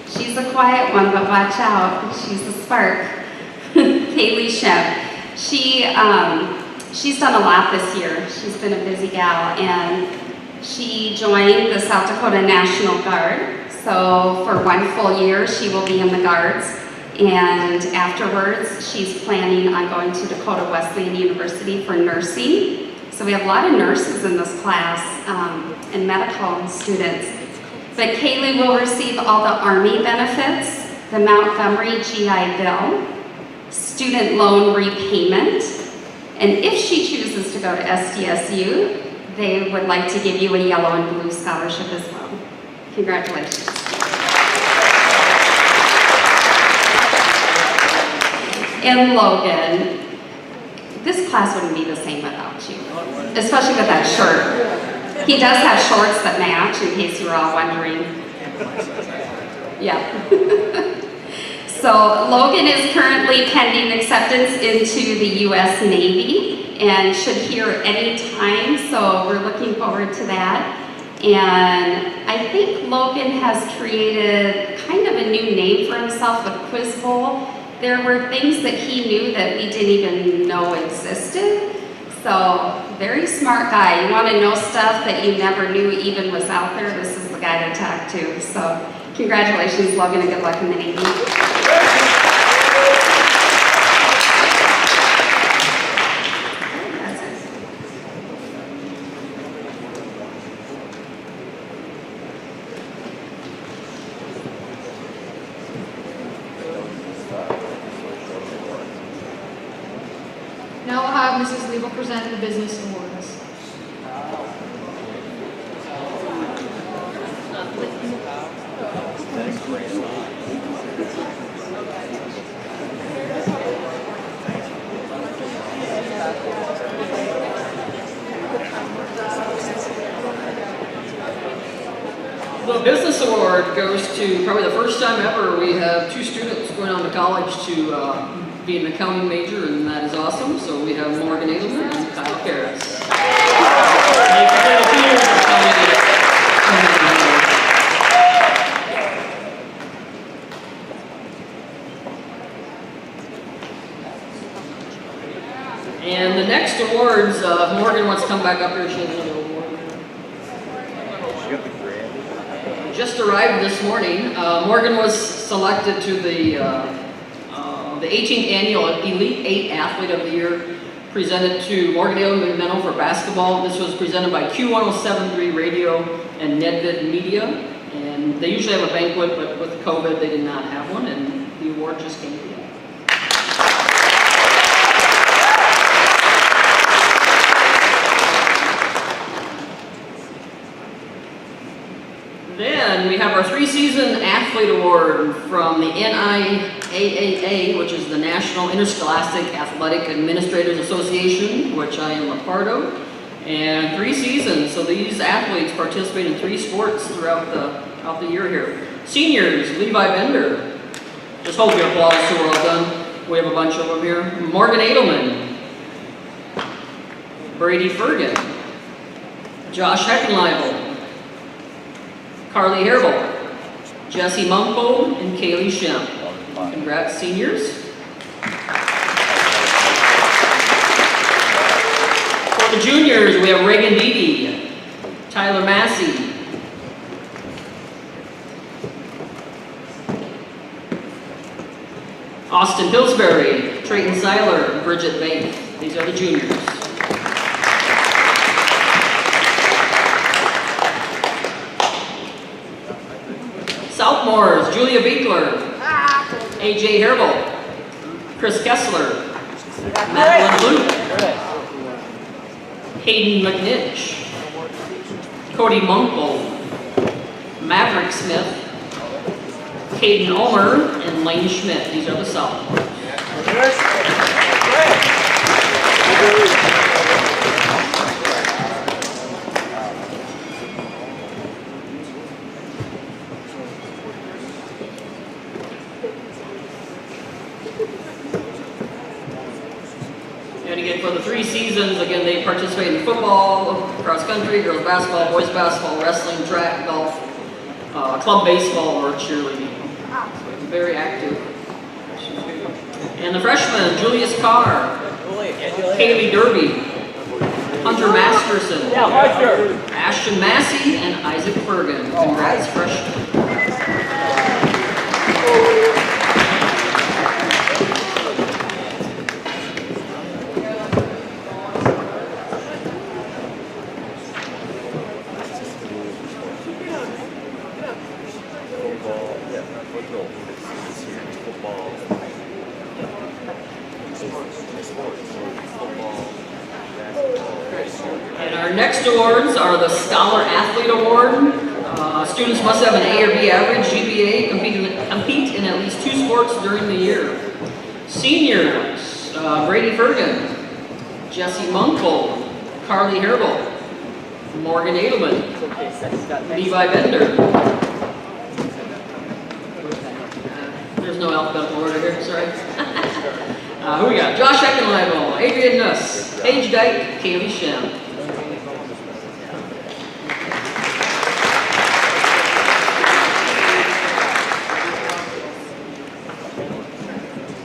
She's a quiet one, but watch out. She's a spark. Kaylee Shep. She's done a lot this year. She's been a busy gal, and she joined the South Dakota National Guard. So for 1 full year, she will be in the Guards. And afterwards, she's planning on going to Dakota Wesleyan University for nursing. So we have a lot of nurses in this class and medical students. But Kaylee will receive all the Army benefits, the Montgomery GI Bill, student loan repayment, and if she chooses to go to SDSU, they would like to give you a Yellow and Blue Scholarship as well. Congratulations. And Logan, this class wouldn't be the same without you, especially with that shirt. He does have shorts that match, in case you were all wondering. Yeah. So Logan is currently pending acceptance into the U.S. Navy and should hear any time, so we're looking forward to that. And I think Logan has created kind of a new name for himself with Quiz Bowl. There were things that he knew that we didn't even know existed. So, very smart guy. You want to know stuff that you never knew even was out there, this is the guy to talk to. So, congratulations, Logan, and good luck in the Navy. have Mrs. Lebo present the business awards. The business award goes to, probably the first time ever, we have 2 students going on to college to be an accounting major, and that is awesome. So we have Morgan Edelman and Kyle Harris. They completed 2 years of accounting. And the next awards, if Morgan wants to come back up here, she has another award. Just arrived this morning. Morgan was selected to the 18th annual Elite 8 Athlete of the Year, presented to Morgan Edelman Menno for basketball. This was presented by Q1073 Radio and Nedvid Media. And they usually have a banquet, but with COVID they did not have one, and the award just came today. Then we have our 3-season athlete award from the NIAAA, which is the National Interscholastic Athletic Administrators Association, which I am a part of. And 3 seasons, so these athletes participate in 3 sports throughout the year here. Seniors, Levi Bender. Just hold your applause till we're all done. We have a bunch of them here. Morgan Edelman. Brady Fergan. Josh Heckenleibel. Carly Hairball, Jesse Mumpo, and Kaylee Shem. Congrats, seniors. For the juniors, we have Reagan Beebe, Tyler Massey, Austin Pillsbury, Trayton Seiler, Bridget Bain. These are the juniors. Southmores, Julia Beekler, AJ Hairball, Chris Kessler, Madeline Luke, Hayden McNitch, Cody Munkle, Maverick Smith, Caden Ulmer, and Lane Schmidt. These are the sophomores. And again, for the 3 seasons, again, they participate in football, cross country, girls basketball, boys basketball, wrestling, track, golf, club baseball, or cheerleading. So very active. And the freshmen, Julius Carr, Haley Derby, Hunter Masterson, Ashton Massey, and Isaac Bergen. Congrats, freshmen. And our next awards are the Scholar Athlete Award. Students must have an A or B average GPA, compete in at least 2 sports during the year. Seniors, Brady Fergan, Jesse Munkle, Carly Hairball, Morgan Edelman, Levi Bender. There's no alphabetical order here, sorry. Who we got? Josh Heckenleibel, Adrian Nuss, Paige Dyke, Kaylee Shem.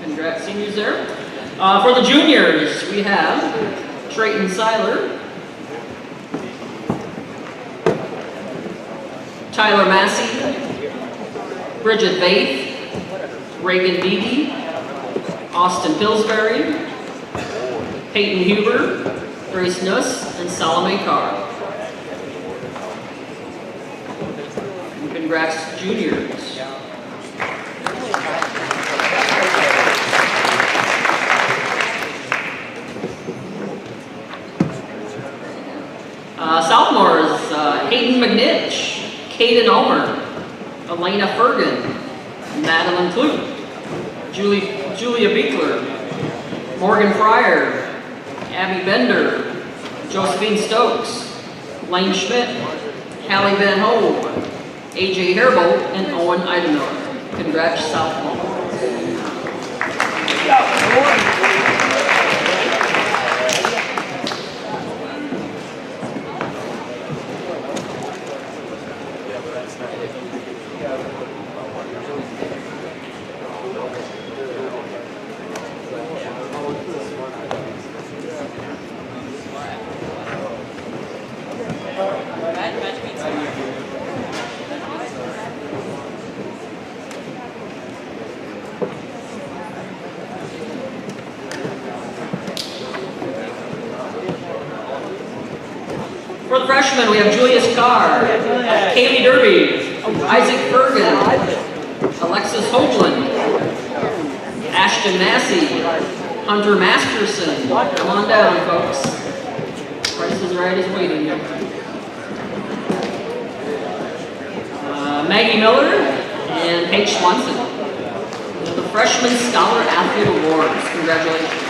Congrats, seniors there. For the juniors, we have Trayton Seiler, Tyler Massey, Bridget Baith, Reagan Beebe, Austin Pillsbury, Peyton Huber, Grace Nuss, and Salome Carr. And congrats, juniors. Eileen McNitch, Kaden Ulmer, Elena Fergan, Madeline Clute, Julia Beekler, Morgan Fryer, Abby Bender, Josephine Stokes, Lane Schmidt, Hallie Van Hove, AJ Hairbolt, and Owen Idemiller. Congrats, Southpaw. For the freshmen, we have Julius Carr, Kaylee Derby, Isaac Bergen, Alexis Hoagland, Ashton Massey, Hunter Masterson. Come on down, folks. Price is Right is waiting here. Maggie Miller and Paige Swanson. The Freshman Scholar Athlete Awards. Congratulations.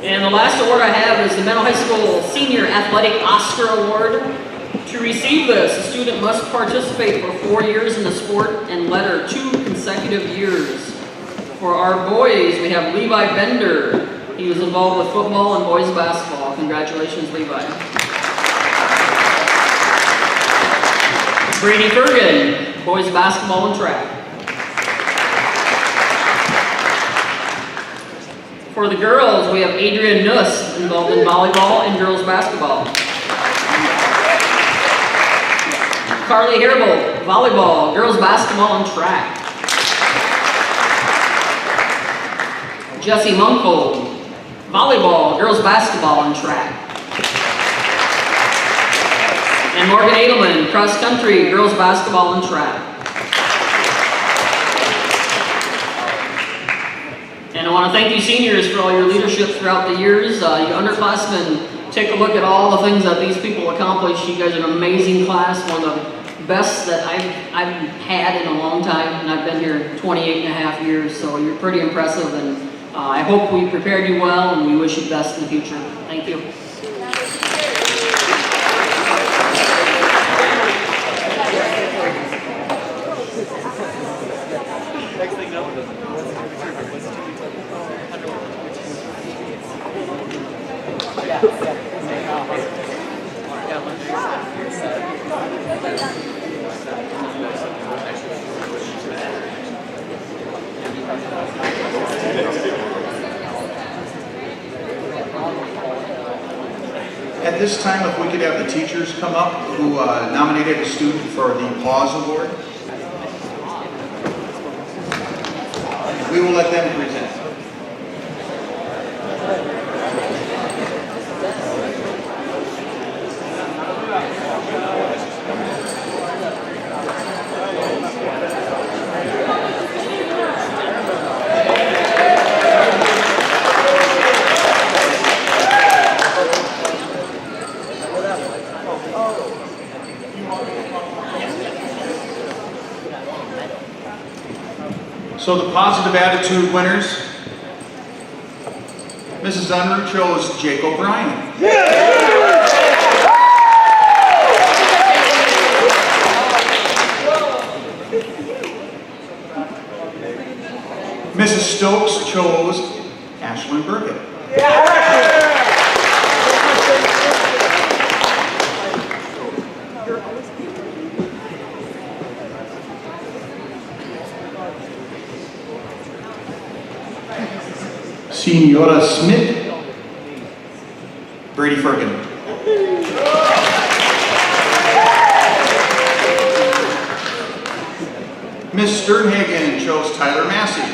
And the last award I have is the Menno High School Senior Athletic Oscar Award. To receive this, a student must participate for 4 years in the sport and letter 2 consecutive years. For our boys, we have Levi Bender. He was involved with football and boys basketball. Congratulations, Levi. Brady Fergan, boys basketball and track. For the girls, we have Adrian Nuss, involved in volleyball and girls basketball. Carly Hairbolt, volleyball, girls basketball and track. Jessie Munkel, volleyball, girls basketball and track. And Morgan Edelman, cross country, girls basketball and track. And I want to thank you seniors for all your leadership throughout the years. You underclassmen, take a look at all the things that these people accomplished. You guys are an amazing class, one of the best that I've had in a long time, and I've been here 28 and a half years, so you're pretty impressive, and I hope we prepared you well, and we wish you the best in the future. Thank you. At this time, if we could have the teachers come up who nominated a student for the Pause Award. We will let them present. So the positive attitude winners, Mrs. Unruh chose Jake O'Brien. Mrs. Stokes chose Ashlyn Burkett. Senora Smith, Brady Fergan. Miss Sternhagen chose Tyler Massey.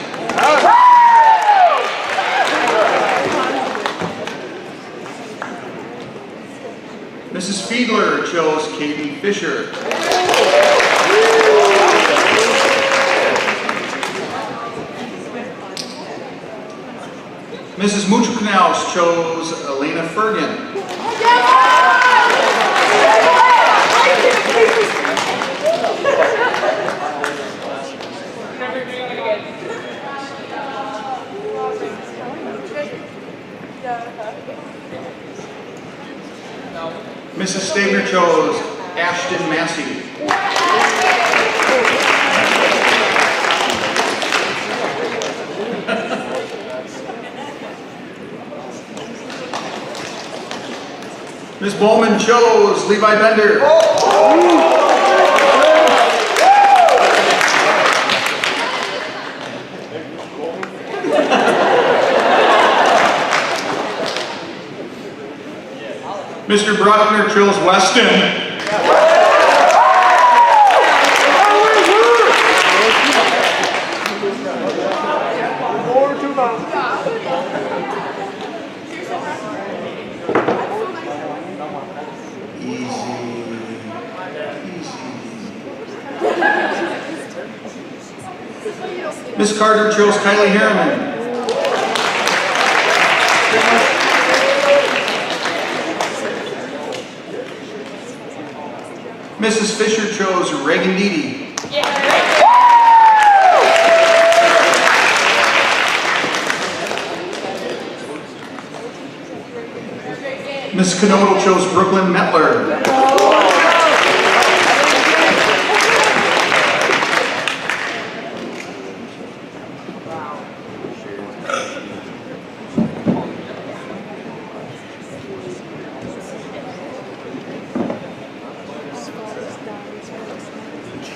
Mrs. Mrs. Fiedler chose Caden Fisher. Mrs. Muchknaus chose Elena Fergan. Mrs. Stabner chose Ashton Massey. Ms. Bowman chose Levi Bender. Mr. Bruckner chose Weston. Miss Carter chose Kylie Harriman. Mrs. Fisher chose Reagan Deedy. Miss Knodel chose Brooklyn Metler.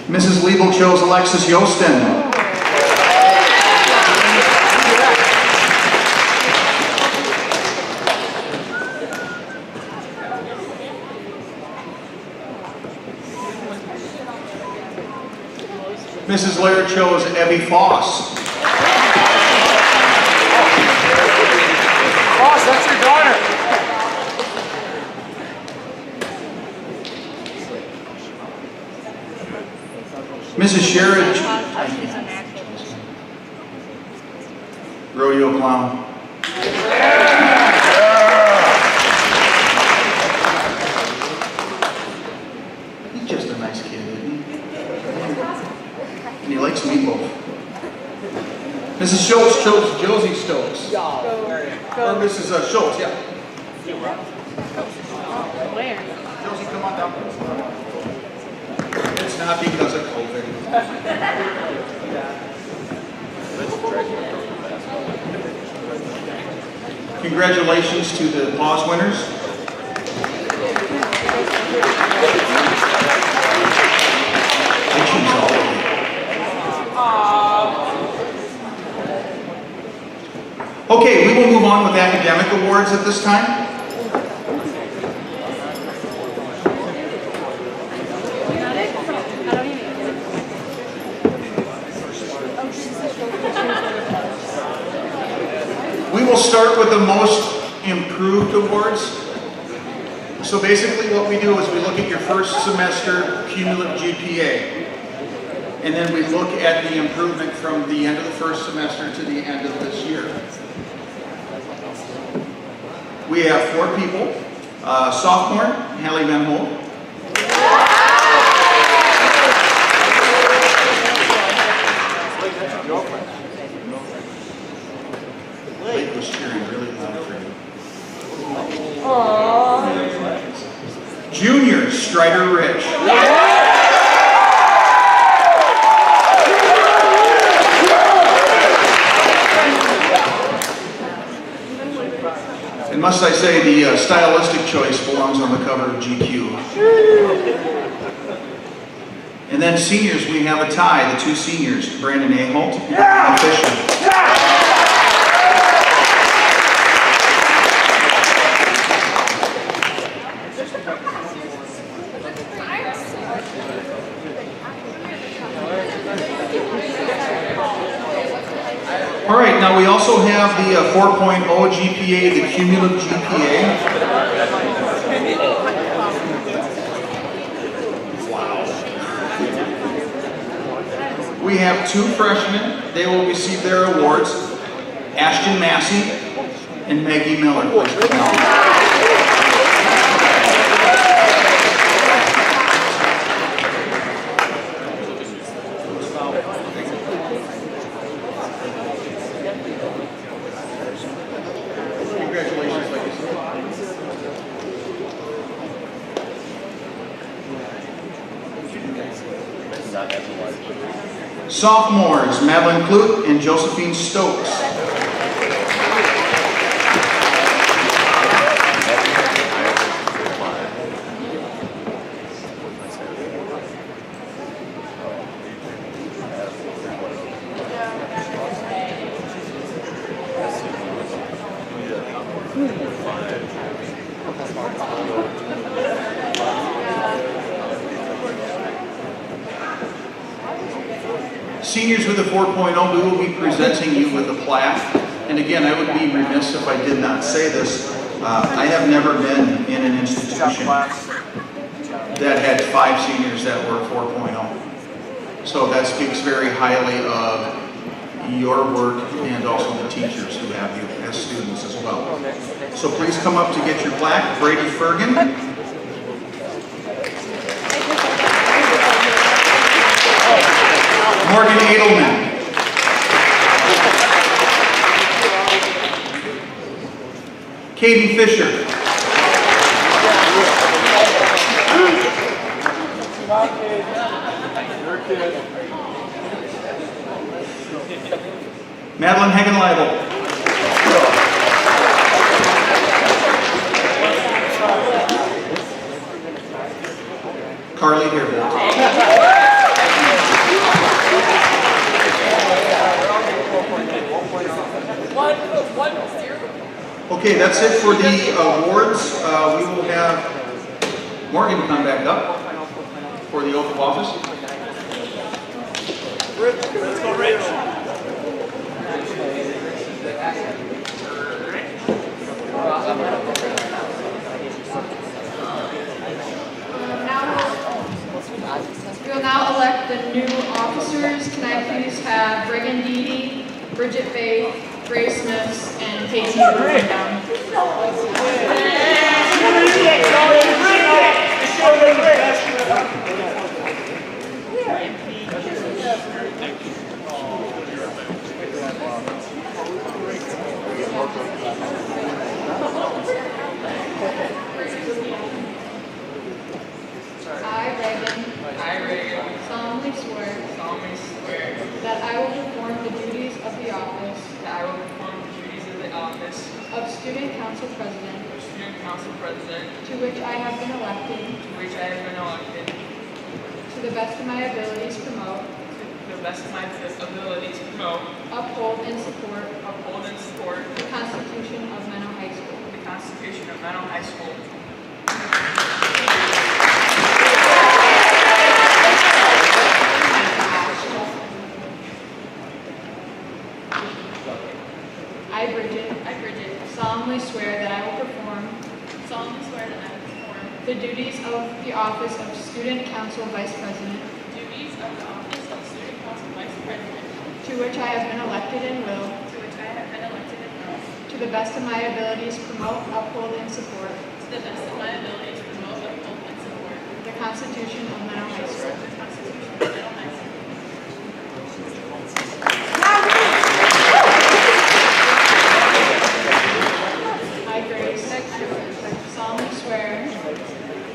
Mrs. Liebel chose Alexis Yostin. Mrs. Laird chose Evie Foss. Boss, that's your daughter. Mrs. Sherridge. Rodeo clown. He's just a nice kid, isn't he? And he likes meatloaf. Mrs. Schultz chose Josie Stokes. Or Mrs. Schultz, yeah. Where? Josie, come on down. It's not because of COVID. Congratulations to the pause winners. I choose all of you. Okay, we will move on with academic awards at this time. We will start with the most improved awards. So basically what we do is we look at your first semester cumulative GPA. And then we look at the improvement from the end of the first semester to the end of this year. We have 4 people. Sophomore, Hallie Van Holt. Blake was cheering really loud for you. Junior, Strider Rich. And must I say, the stylistic choice belongs on the cover of GQ. And then seniors, we have a tie, the 2 seniors, Brandon Aholt and Fisher. All right, now we also have the 4.0 GPA, the cumulative GPA. we have 2 freshmen. They will receive their awards. Ashton Massey and Maggie Miller. Please come down. Congratulations, ladies. Sophomores, Madeline Clute and Josephine Stokes. Seniors with a 4.0, we will be presenting you with a plaque. And again, I would be remiss if I did not say this. I have never been in an institution that had 5 seniors that were 4.0. So that speaks very highly of your work and also the teachers who have you as students as well. So please come up to get your plaque. Brady Fergan. Morgan Edelman. Katie Fisher. Madeline Hagenleibel. Carly Herbold. Okay, that's it for the awards. We will have Morgan come back up for the oath of office. Let's go, Rich. We'll now elect the new officers. Can I please have Reagan Deedy, Bridget Faith, Grace Smith, and Casey Burton down? I, Reagan, solemnly swear that I will perform the duties of the office of Student Council President, to which I have been elected, to the best of my abilities promote, uphold and support the Constitution of Menno High School. I, Bridget, solemnly swear that I will perform the duties of the office of Student Council Vice President, to which I have been elected and will, to the best of my abilities, promote, uphold, and support the Constitution of Menno High School. Solemnly swear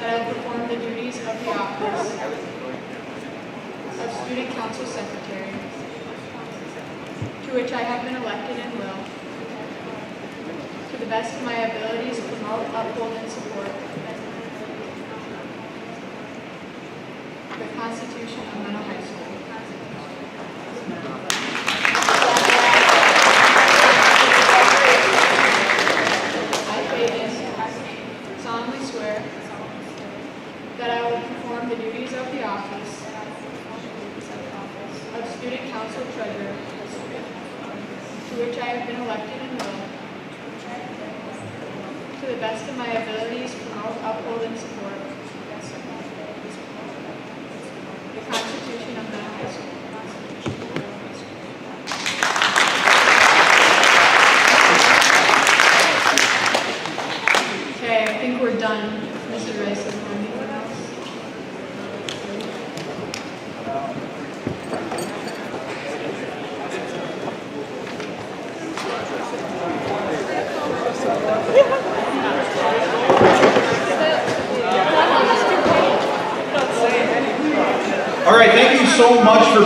that I will perform the duties of the office of Student Council Secretary, to which I have been elected and will, to the best of my abilities, promote, uphold, and support the Constitution of Menno High School. Solemnly swear that I will perform the duties of the office of Student Council Treasurer, to which I have been elected and will, to the best of my abilities, promote, uphold, and support the Constitution of Menno High School. on Mr. Rice's anything else? All right, thank you so much for being